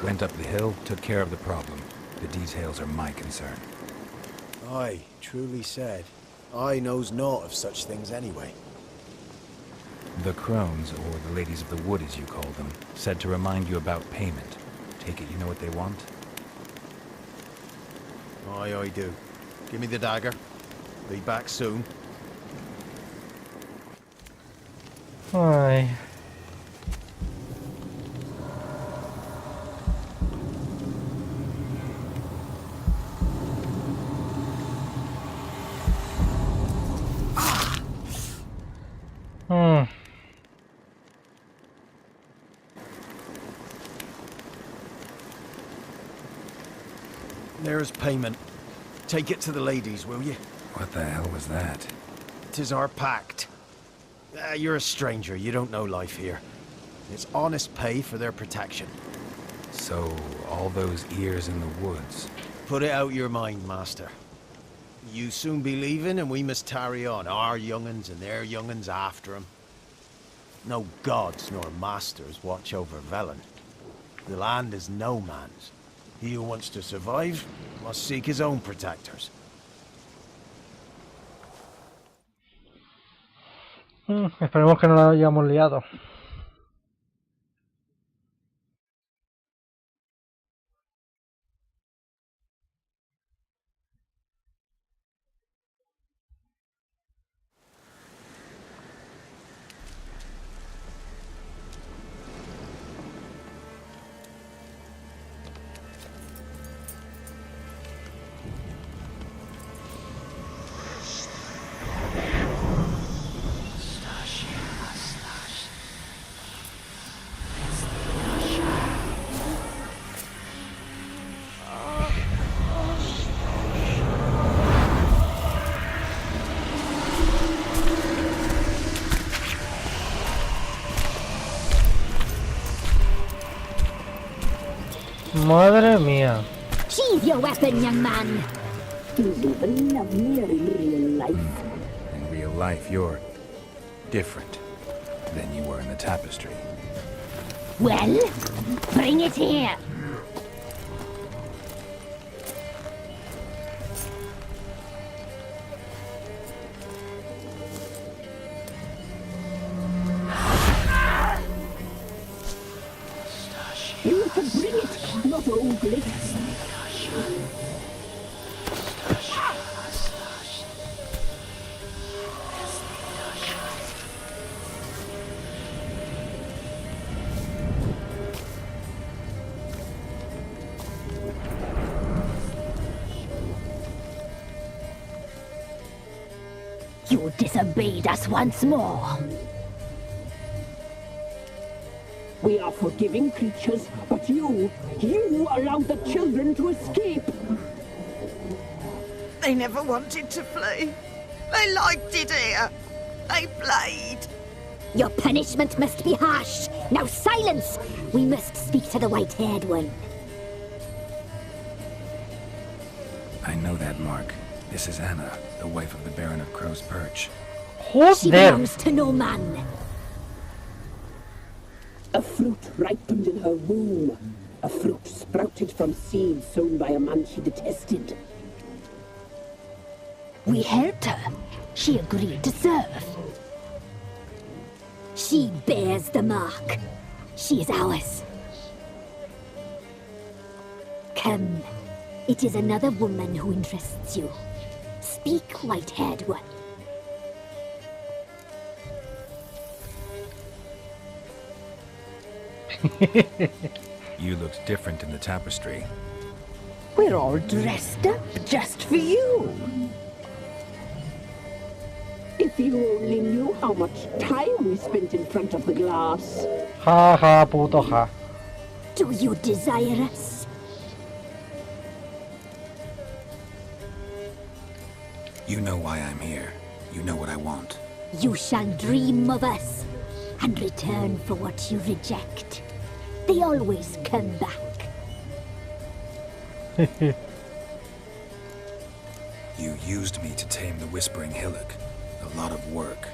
Went up the hill, took care of the problem. The details are my concern. Aye, truly said. I knows naught of such things anyway. The crones, or the ladies of the wood as you call them, said to remind you about payment. Take it you know what they want? Aye, I do. Give me the dagger. Be back soon. Ay. There's payment. Take it to the ladies, will you? What the hell was that? 'Tis our pact. You're a stranger, you don't know life here. It's honest pay for their protection. So, all those ears in the woods. Put it out your mind, master. You soon be leaving and we must tarry on, our young'uns and their young'uns after 'em. No gods nor masters watch over Velen. The land is no man's. He who wants to survive must seek his own protectors. Esperemos que no la hayamos liado. Madre mía. Sheathe your weapon, young man. He's even lovelier in real life. In real life, you're different than you were in the tapestry. Well, bring it here. You can bring it, not ogling. You disobeyed us once more. We are forgiving creatures, but you allowed the children to escape. They never wanted to flee. They liked it here. They played. Your punishment must be harsh. Now silence! We must speak to the white-haired one. I know that mark. This is Anna, the wife of the Baron of Crow's Perch. She belongs to no man. A fruit ripened in her womb. A fruit sprouted from seeds sown by a man she detested. We helped her. She agreed to serve. She bears the mark. She is ours. Come. It is another woman who interests you. Speak, white-haired one. You looked different in the tapestry. We're all dressed up just for you. If you only knew how much time we spent in front of the glass. Ja, ja, puto ja. Do you desire us? You know why I'm here. You know what I want. You shall dream of us and return for what you reject. They always come back. You used me to tame the Whispering Hillock. A lot of work.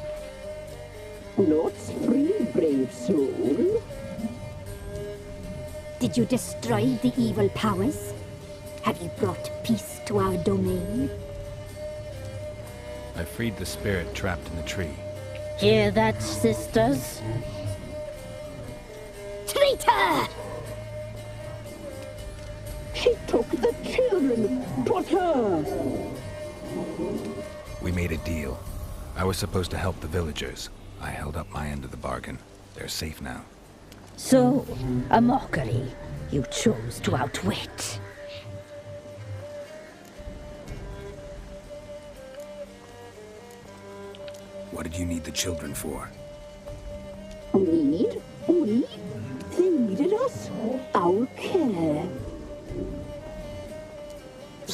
Not free, brave soul. Did you destroy the evil powers? Have you brought peace to our domain? I freed the spirit trapped in the tree. Hear that, sisters? Traitor! She took the children. 'Twas her. We made a deal. I was supposed to help the villagers. I held up my end of the bargain. They're safe now. So, a mockery you chose to outwit. What did you need the children for? Need? We? They needed us? Our care.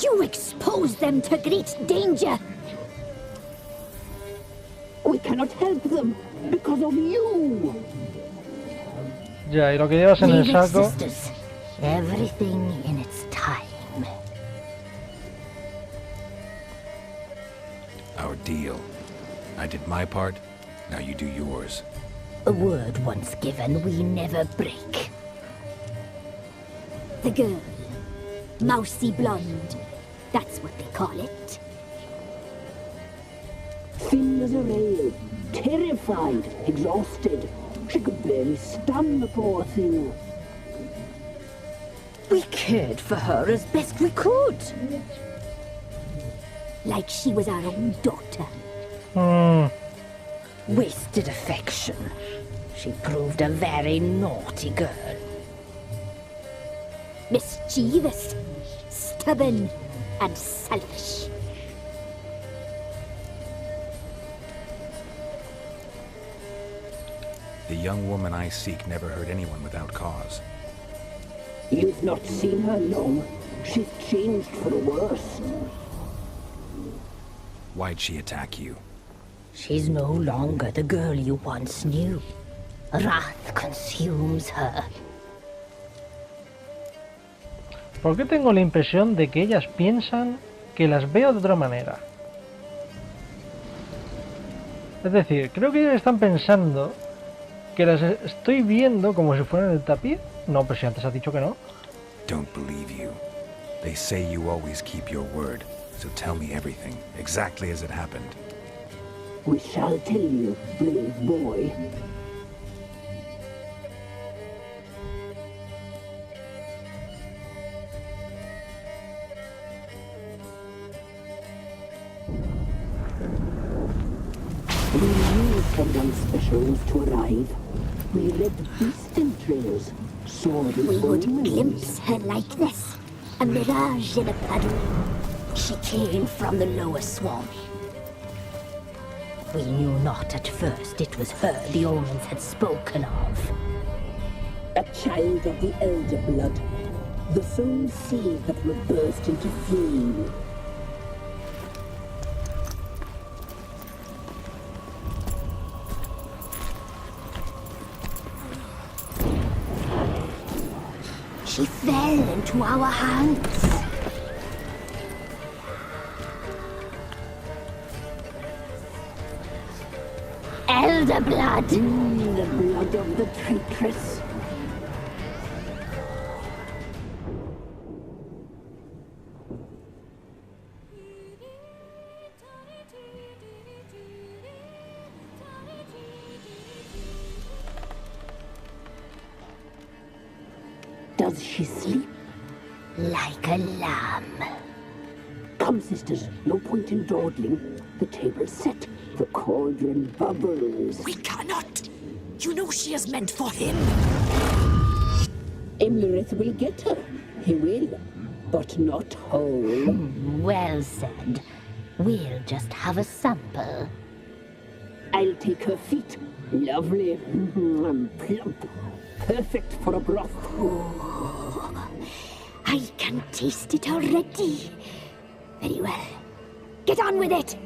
You exposed them to great danger. We cannot help them because of you. Ya, y lo que llevas en el Leave it, saco. sisters. Everything in its time. Our deal. I did my part, now you do yours. A word once given, we never break. The girl. Mousy blonde. That's what they call it. Thin as a rail, terrified, exhausted. She could barely stand, the poor thing. We cared for her as best we could. Like she was our own daughter. Wasted affection. She proved a very naughty girl. Mischievous, stubborn, and selfish. The young woman I seek never hurt anyone without cause. You've not seen her long. She's changed for the worse. Why'd she attack you? She's no longer the girl you once knew. Wrath consumes her. ¿Por qué tengo la impresión de que ellas piensan que las veo de otra manera? Es decir, creo que ellas están pensando que las estoy viendo como si fueran el tapiz. No, pero si antes has dicho que no. Don't believe you. They say you always keep your word, so tell me everything, exactly as it happened. We shall tell you, brave boy. We knew someone special was to arrive. We led beast entrails, sword in We would bones. glimpse her likeness, a mirage in a puddle. She came from the lower swamp. We knew not at first it was her the omens had spoken of. A child of the elder blood, the sole seed that will burst into flame. She fell into our hands. Elder blood! The blood of the traitress. Does she sleep? Like a lamb. Come, sisters, no point in dawdling. The table's set. The cauldron bubbles. We cannot! You know she is meant for him! Imlerith will get her. He will. But not whole. Well said. We'll just have a sample. I'll take her feet. Lovely. Plump. Perfect for a broth. Oh, I can taste it already. Very well. Get on with it!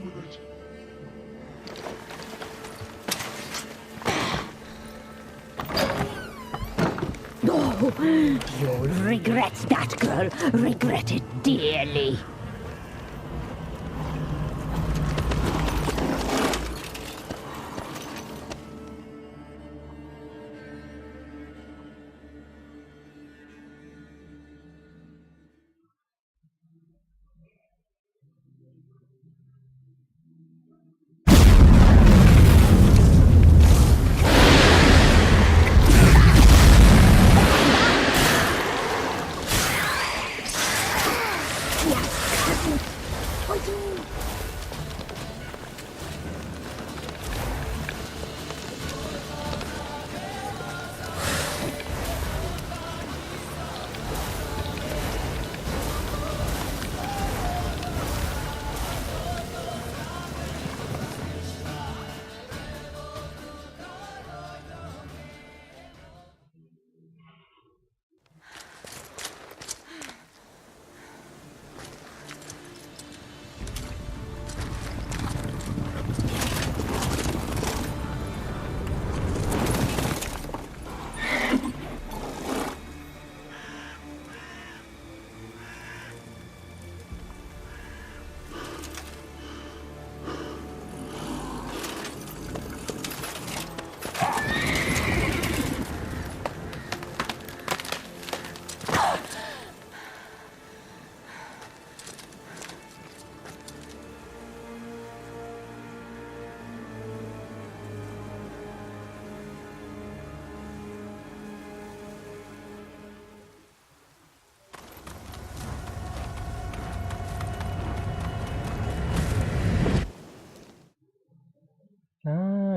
Oh, you'll regret that, girl. Regret it dearly.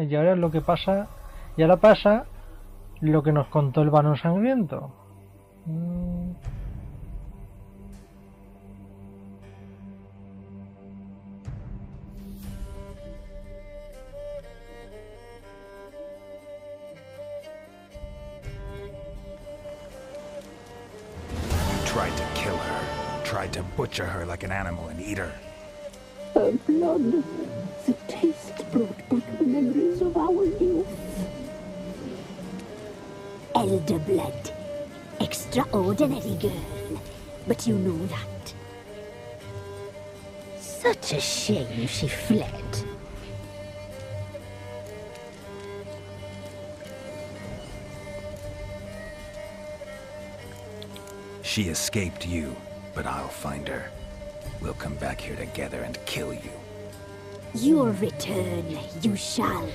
Y ahora es lo que pasa. Y ahora pasa lo que nos contó el varón sangriento. Tried to kill her. Tried to butcher her like an animal and eat her. Her blood. The taste brought back memories of our youth. Elder blood. Extraordinary girl. But you know that. Such a shame she fled. She escaped you, but I'll find her. We'll come back here together and kill you. Your return, you shall.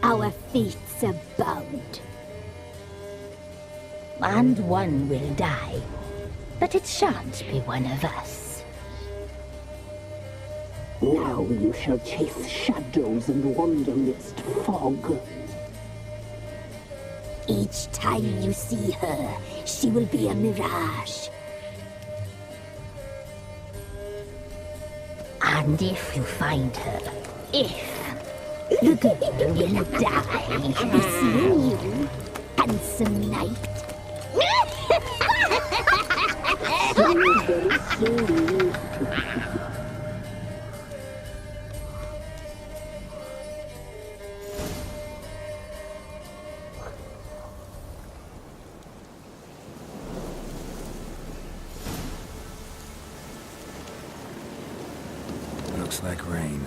Our fates are bound. And one will die, but it shan't be one of us. Now you shall chase shadows and wander midst fog. Each time you see her, she will be a mirage. And if you find her, The girl will die seeing you, handsome knight. So very slowly. Looks like rain.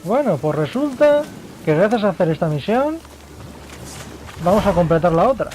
Bueno, pues resulta que gracias a hacer esta misión vamos a completar la otra.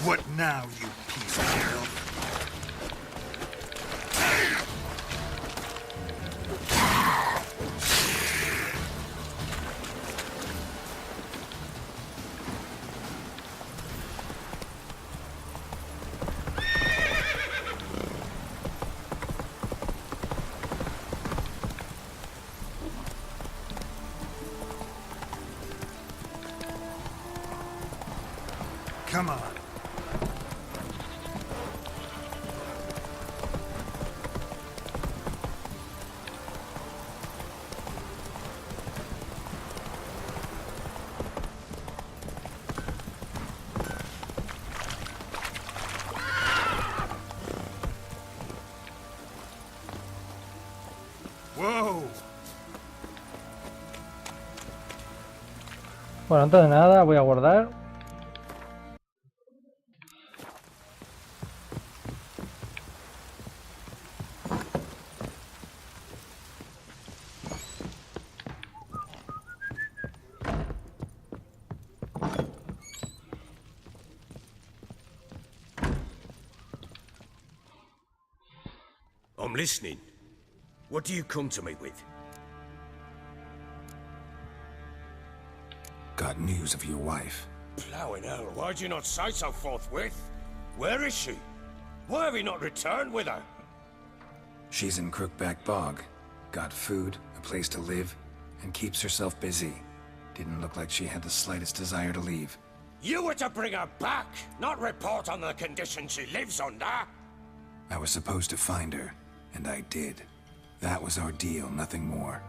What now, you piece of hell? Come on. Whoa. Bueno, antes de nada voy a guardar. I'm listening. What do you come to me with? Got news of your wife. Plowing hell, why'd you not say so forthwith? Where is she? Why have you not returned with her? She's in Crookback Bog. Got food, a place to live, and keeps herself busy. Didn't look like she had the slightest desire to leave. You were to bring her back, not report on the conditions she lives under. I was supposed to find her, and I did. That was our deal, nothing more.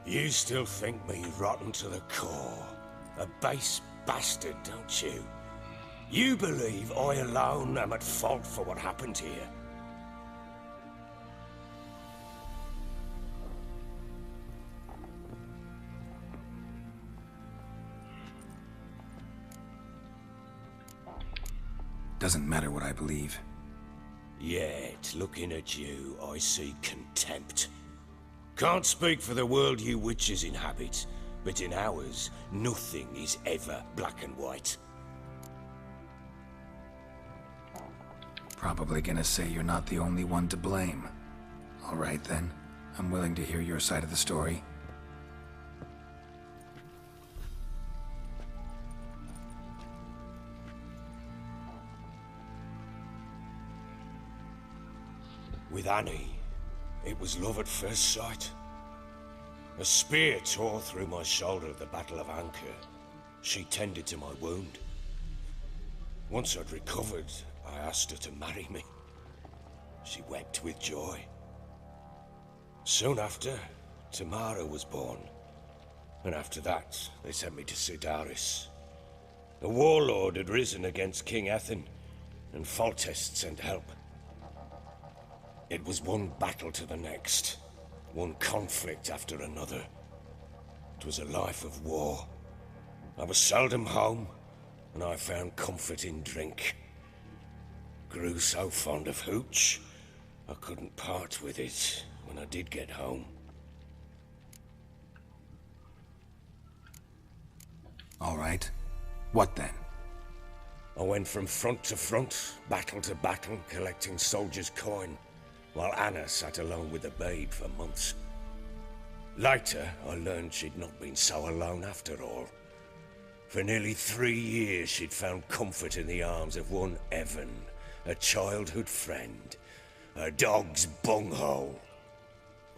You still think me rotten to the core. A base bastard, don't you? You believe I alone am at fault for what happened here. Doesn't matter what I believe. Yet, looking at you, I see contempt. Can't speak for the world you witches inhabit, but in ours, nothing is ever black and white. Probably gonna say you're not the only one to blame. All right then, I'm willing to hear your side of the story. With Annie, it was love at first sight. A spear tore through my shoulder at the Battle of Anchor. She tended to my wound. Once I'd recovered, I asked her to marry me. She wept with joy. Soon after, Tamara was born. And after that, they sent me to Sidaris. A warlord had risen against King Ethan, and Foltest sent help. It was one battle to the next, one conflict after another. It was a life of war. I was seldom home, and I found comfort in drink. Grew so fond of hooch, I couldn't part with it when I did get home. All right. What then? I went from front to front, battle to battle, collecting soldiers' coin, while Anna sat alone with the babe for months. Later, I learned she'd not been so alone after all. For nearly 3 years, she'd found comfort in the arms of one Evan, a childhood friend, a dog's bunghole.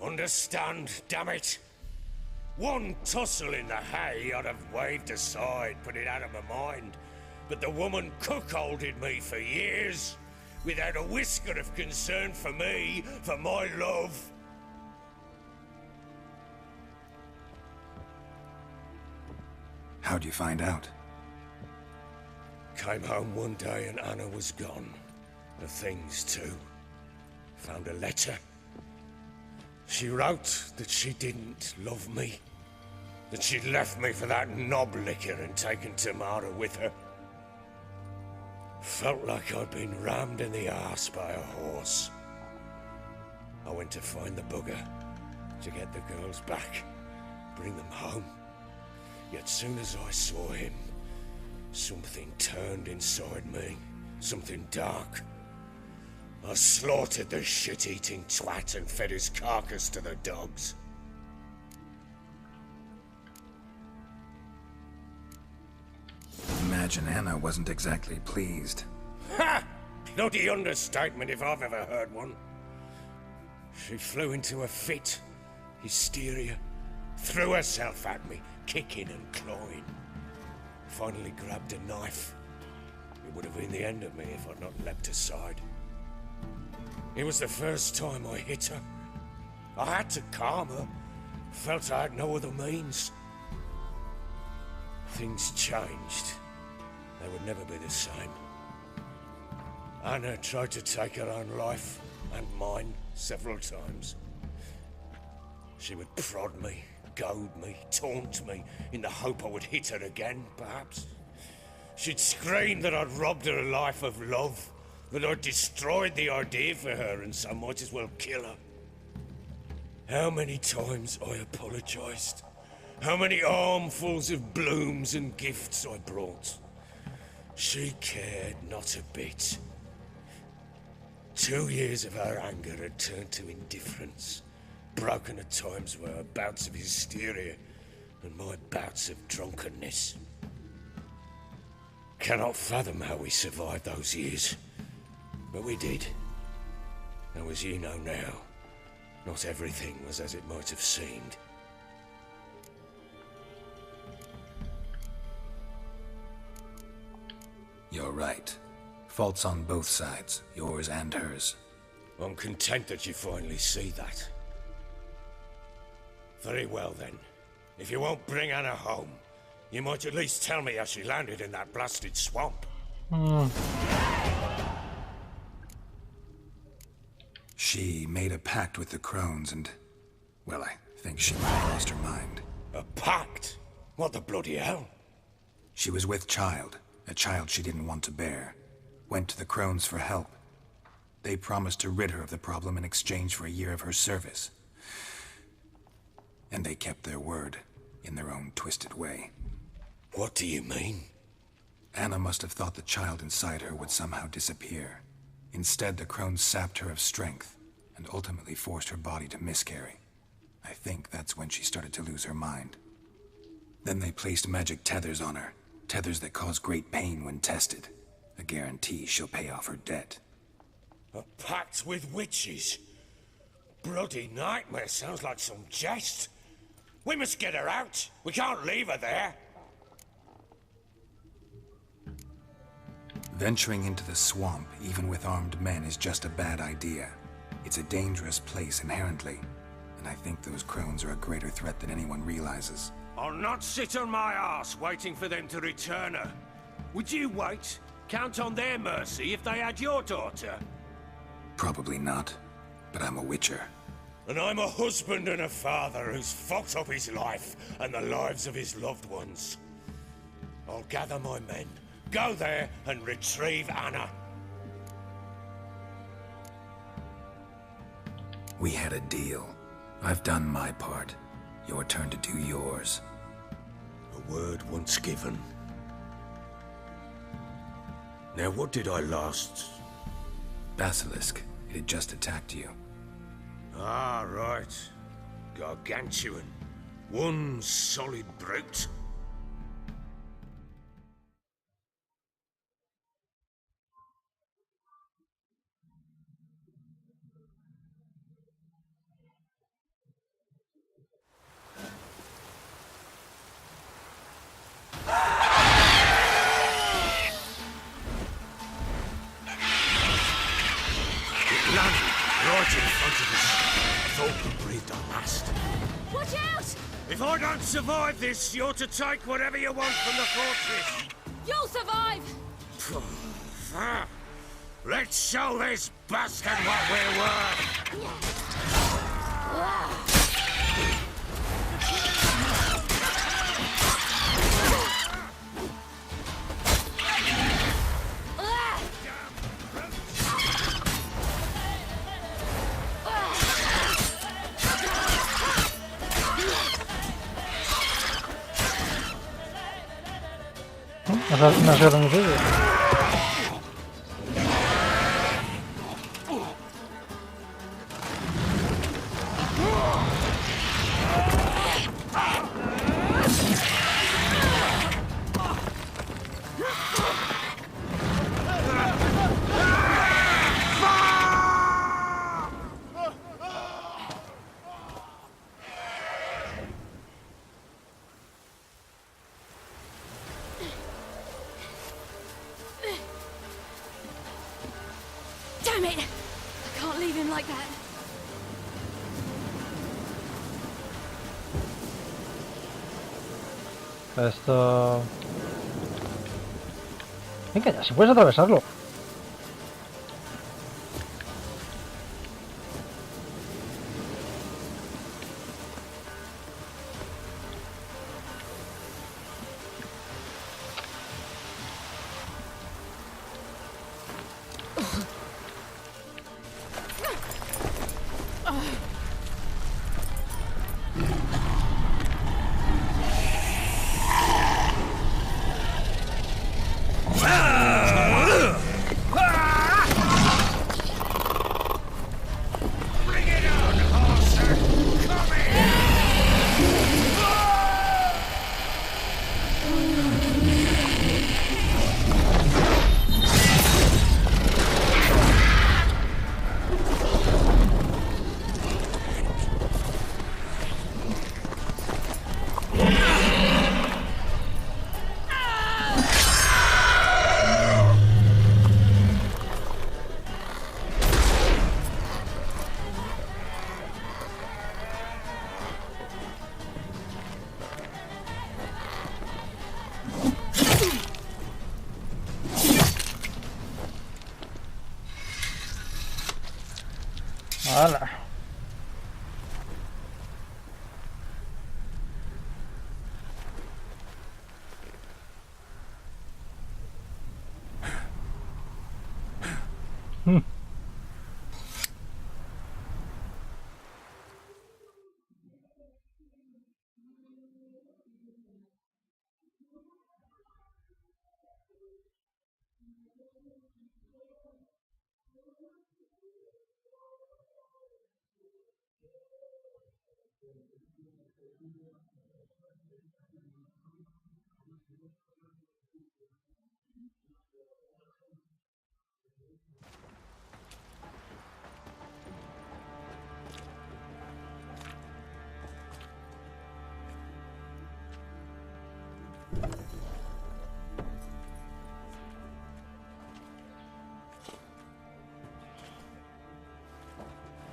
Understand, damn it? One tussle in the hay I'd have waved aside, put it out of my mind, but the woman cuckolded me for years, without a whisker of concern for me, for my love. How'd you find out? Came home one day and Anna was gone. The things too. Found a letter. She wrote that she didn't love me. That she'd left me for that knob licker and taken Tamara with her. Felt like I'd been rammed in the arse by a horse. I went to find the bugger, to get the girls back, bring them home. Yet soon as I saw him, something turned inside me, something dark. I slaughtered the shit-eating twat and fed his carcass to the dogs. Imagine Anna wasn't exactly pleased. Ha! Bloody understatement if I've ever heard one. She flew into a fit, hysteria, threw herself at me, kicking and clawing. Finally grabbed a knife. It would have been the end of me if I'd not leapt aside. It was the first time I hit her. I had to calm her. Felt I had no other means. Things changed. They would never be the same. Anna tried to take her own life, and mine, several times. She would prod me, goad me, taunt me, in the hope I would hit her again, perhaps. She'd scream that I'd robbed her a life of love, that I'd destroyed the idea for her, and so might as well kill her. How many times I apologized. How many armfuls of blooms and gifts I brought. She cared not a bit. 2 years of her anger had turned to indifference, broken at times by her bouts of hysteria and my bouts of drunkenness. Cannot fathom how we survived those years, but we did. Though as you know now, not everything was as it might have seemed. You're right. Faults on both sides, yours and hers. I'm content that you finally see that. Very well then. If you won't bring Anna home, you might at least tell me how she landed in that blasted swamp. She made a pact with the crones and, well, I think she might have lost her mind. A pact? What the bloody hell? She was with child, a child she didn't want to bear. went to the crones for help. They promised to rid her of the problem in exchange for a year of her service. And they kept their word, in their own twisted way. What do you mean? Anna must have thought the child inside her would somehow disappear. Instead, the crones sapped her of strength, and ultimately forced her body to miscarry. I think that's when she started to lose her mind. Then they placed magic tethers on her, tethers that cause great pain when tested. A guarantee she'll pay off her debt. A pact with witches? Bloody nightmare, sounds like some jest. We must get her out. We can't leave her there. Venturing into the swamp, even with armed men, is just a bad idea. It's a dangerous place inherently, and I think those crones are a greater threat than anyone realizes. I'll not sit on my ass waiting for them to return her. Would you wait? Count on their mercy if they had your daughter? Probably not, but I'm a witcher. And I'm a husband and a father who's fucked up his life and the lives of his loved ones. I'll gather my men, go there and retrieve Anna. We had a deal. I've done my part. Your turn to do yours. A word once given. Now what did I last... Basilisk. It had just attacked you. Ah, right. Gargantuan. One solid brute. If I don't survive this, you're to take whatever you want from the fortress. You'll survive! Let's show this bastard what we're worth! No sé dónde sigue. Damn it! I can't leave him like that. Esto... Venga ya, si puedes atravesarlo.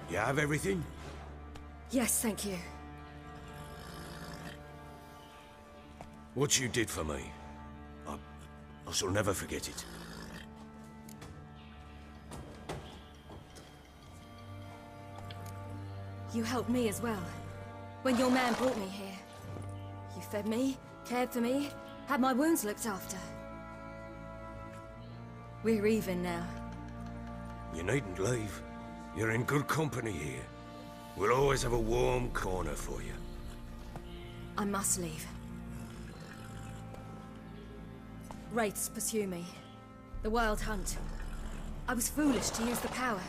You have everything? Yes, thank you. What you did for me, I shall never forget it. You helped me as well. When your man brought me here. You fed me, cared for me, had my wounds looked after. We're even now. You needn't leave. You're in good company here. We'll always have a warm corner for you. I must leave. Wraiths pursue me. The Wild Hunt. I was foolish to use the power.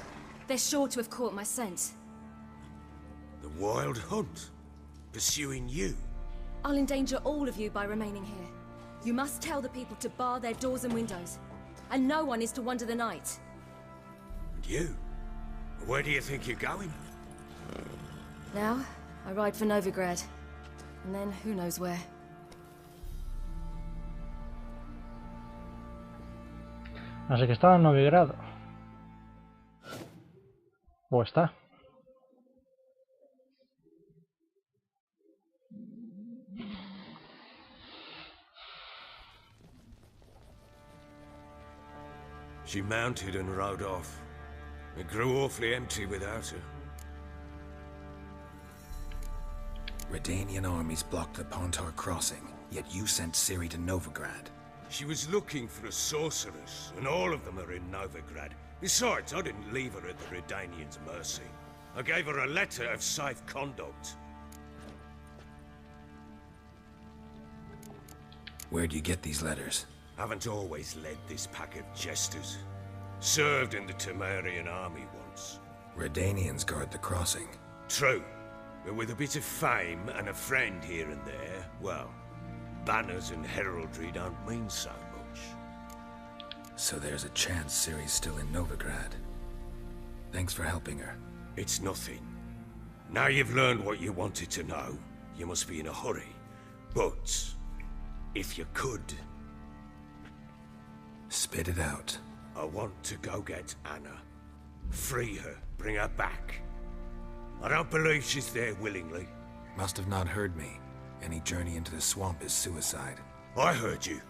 They're sure to have caught my scent. The Wild Hunt? Pursuing you? I'll endanger all of you by remaining here. You must tell the people to bar their doors and windows. And no one is to wander the night. And you? Where do you think you're going? Now, I ride for Novigrad. And then, who knows where. Así que estaba en Novigrado. ¿O está? She mounted and rode off. It grew awfully empty without her. Redanian armies blocked the Pontar crossing, yet you sent Ciri to Novigrad. She was looking for a sorceress, and all of them are in Novigrad. Besides, I didn't leave her at the Redanians' mercy. I gave her a letter of safe conduct. Where'd you get these letters? Haven't always led this pack of jesters. Served in the Temerian army once. Redanians guard the crossing. True, but with a bit of fame and a friend here and there, well, banners and heraldry don't mean so much. So there's a chance Ciri's still in Novigrad. Thanks for helping her. It's nothing. Now you've learned what you wanted to know, you must be in a hurry. But, if you could... Spit it out. I want to go get Anna. Free her, bring her back. I don't believe she's there willingly. Must have not heard me. Any journey into the swamp is suicide. I heard you,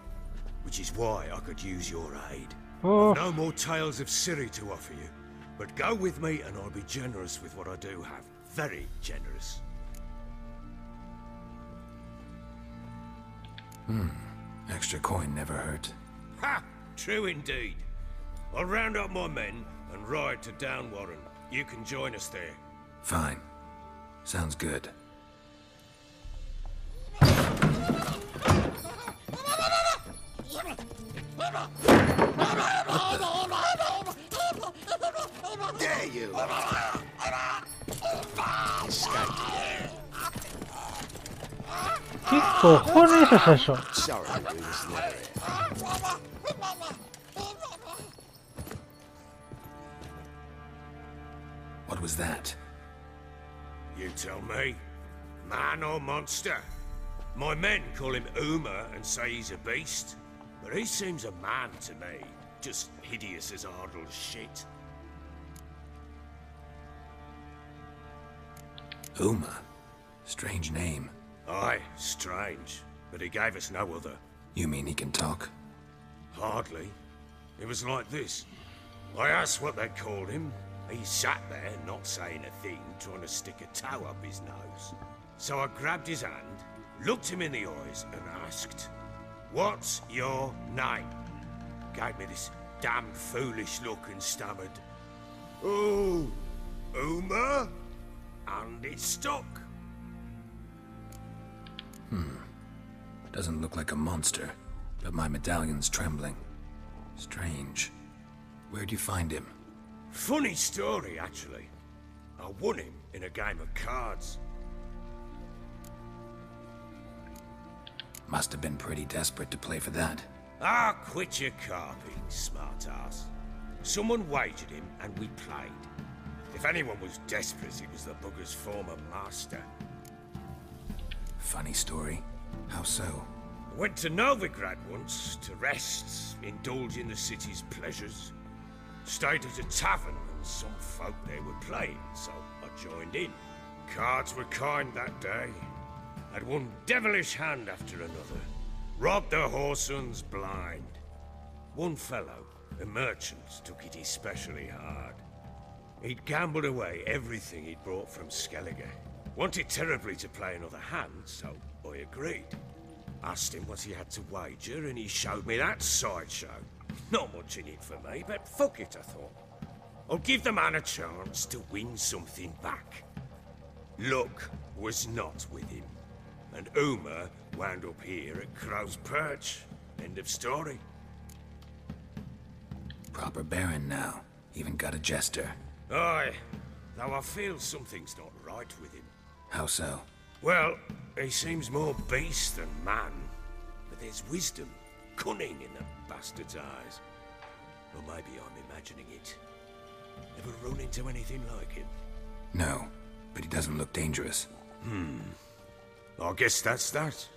which is why I could use your aid. Oh. I've no more tales of Ciri to offer you, but go with me and I'll be generous with what I do have. Very generous. Extra coin never hurt. Ha! True indeed. I'll round up my men and ride to Downwarren. You can join us there. Fine. Sounds good. Dare you! ¿Qué cojones es eso? What was that? You tell me. Man or monster? My men call him Uma and say he's a beast. But he seems a man to me. Just hideous as Ardle's shit. Uma? Strange name. Aye, strange. But he gave us no other. You mean he can talk? Hardly. It was like this. I asked what they called him. He sat there, not saying a thing, trying to stick a toe up his nose. So I grabbed his hand, looked him in the eyes, and asked, "What's your name?" Gave me this damn foolish look and stammered, "Oh, Uma?" And it stuck. Doesn't look like a monster, but my medallion's trembling. Strange. Where'd you find him? Funny story, actually. I won him in a game of cards. Must have been pretty desperate to play for that. Ah, quit your carping, smartass. Someone wagered him, and we played. If anyone was desperate, it was the bugger's former master. Funny story. How so? Went to Novigrad once, to rest, indulge in the city's pleasures. Stayed at a tavern, and some folk there were playing, so I joined in. Cards were kind that day. Had one devilish hand after another. Robbed the whoresons blind. One fellow, a merchant, took it especially hard. He'd gambled away everything he'd brought from Skellige. Wanted terribly to play another hand, so I agreed. Asked him what he had to wager, and he showed me that sideshow. Not much in it for me, but fuck it, I thought. I'll give the man a chance to win something back. Luck was not with him, and Uma wound up here at Crow's Perch. End of story. Proper baron now. Even got a jester. Aye, though I feel something's not right with him. How so? Well, he seems more beast than man, but there's wisdom, cunning in the bastard's eyes. Or maybe I'm imagining it. Ever run into anything like him? No, but he doesn't look dangerous. I guess that's that.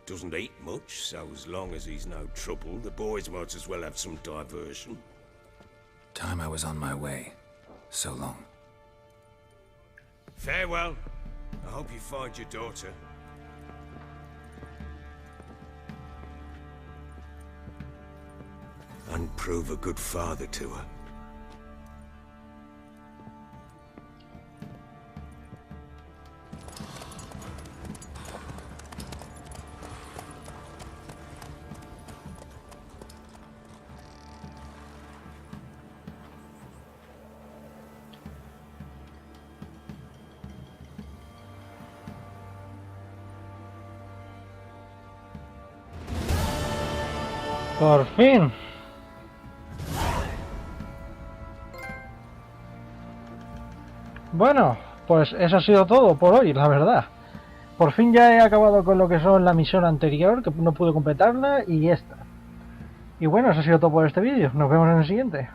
Doesn't eat much, so as long as he's no trouble, the boys might as well have some diversion. Time I was on my way. So long. Farewell. I hope you find your daughter. And prove a good father to her. Por fin. Bueno, pues eso ha sido todo por hoy, la verdad. Por fin ya he acabado con lo que son la misión anterior, que no pude completarla, y esta. Y bueno, eso ha sido todo por este vídeo. Nos vemos en el siguiente.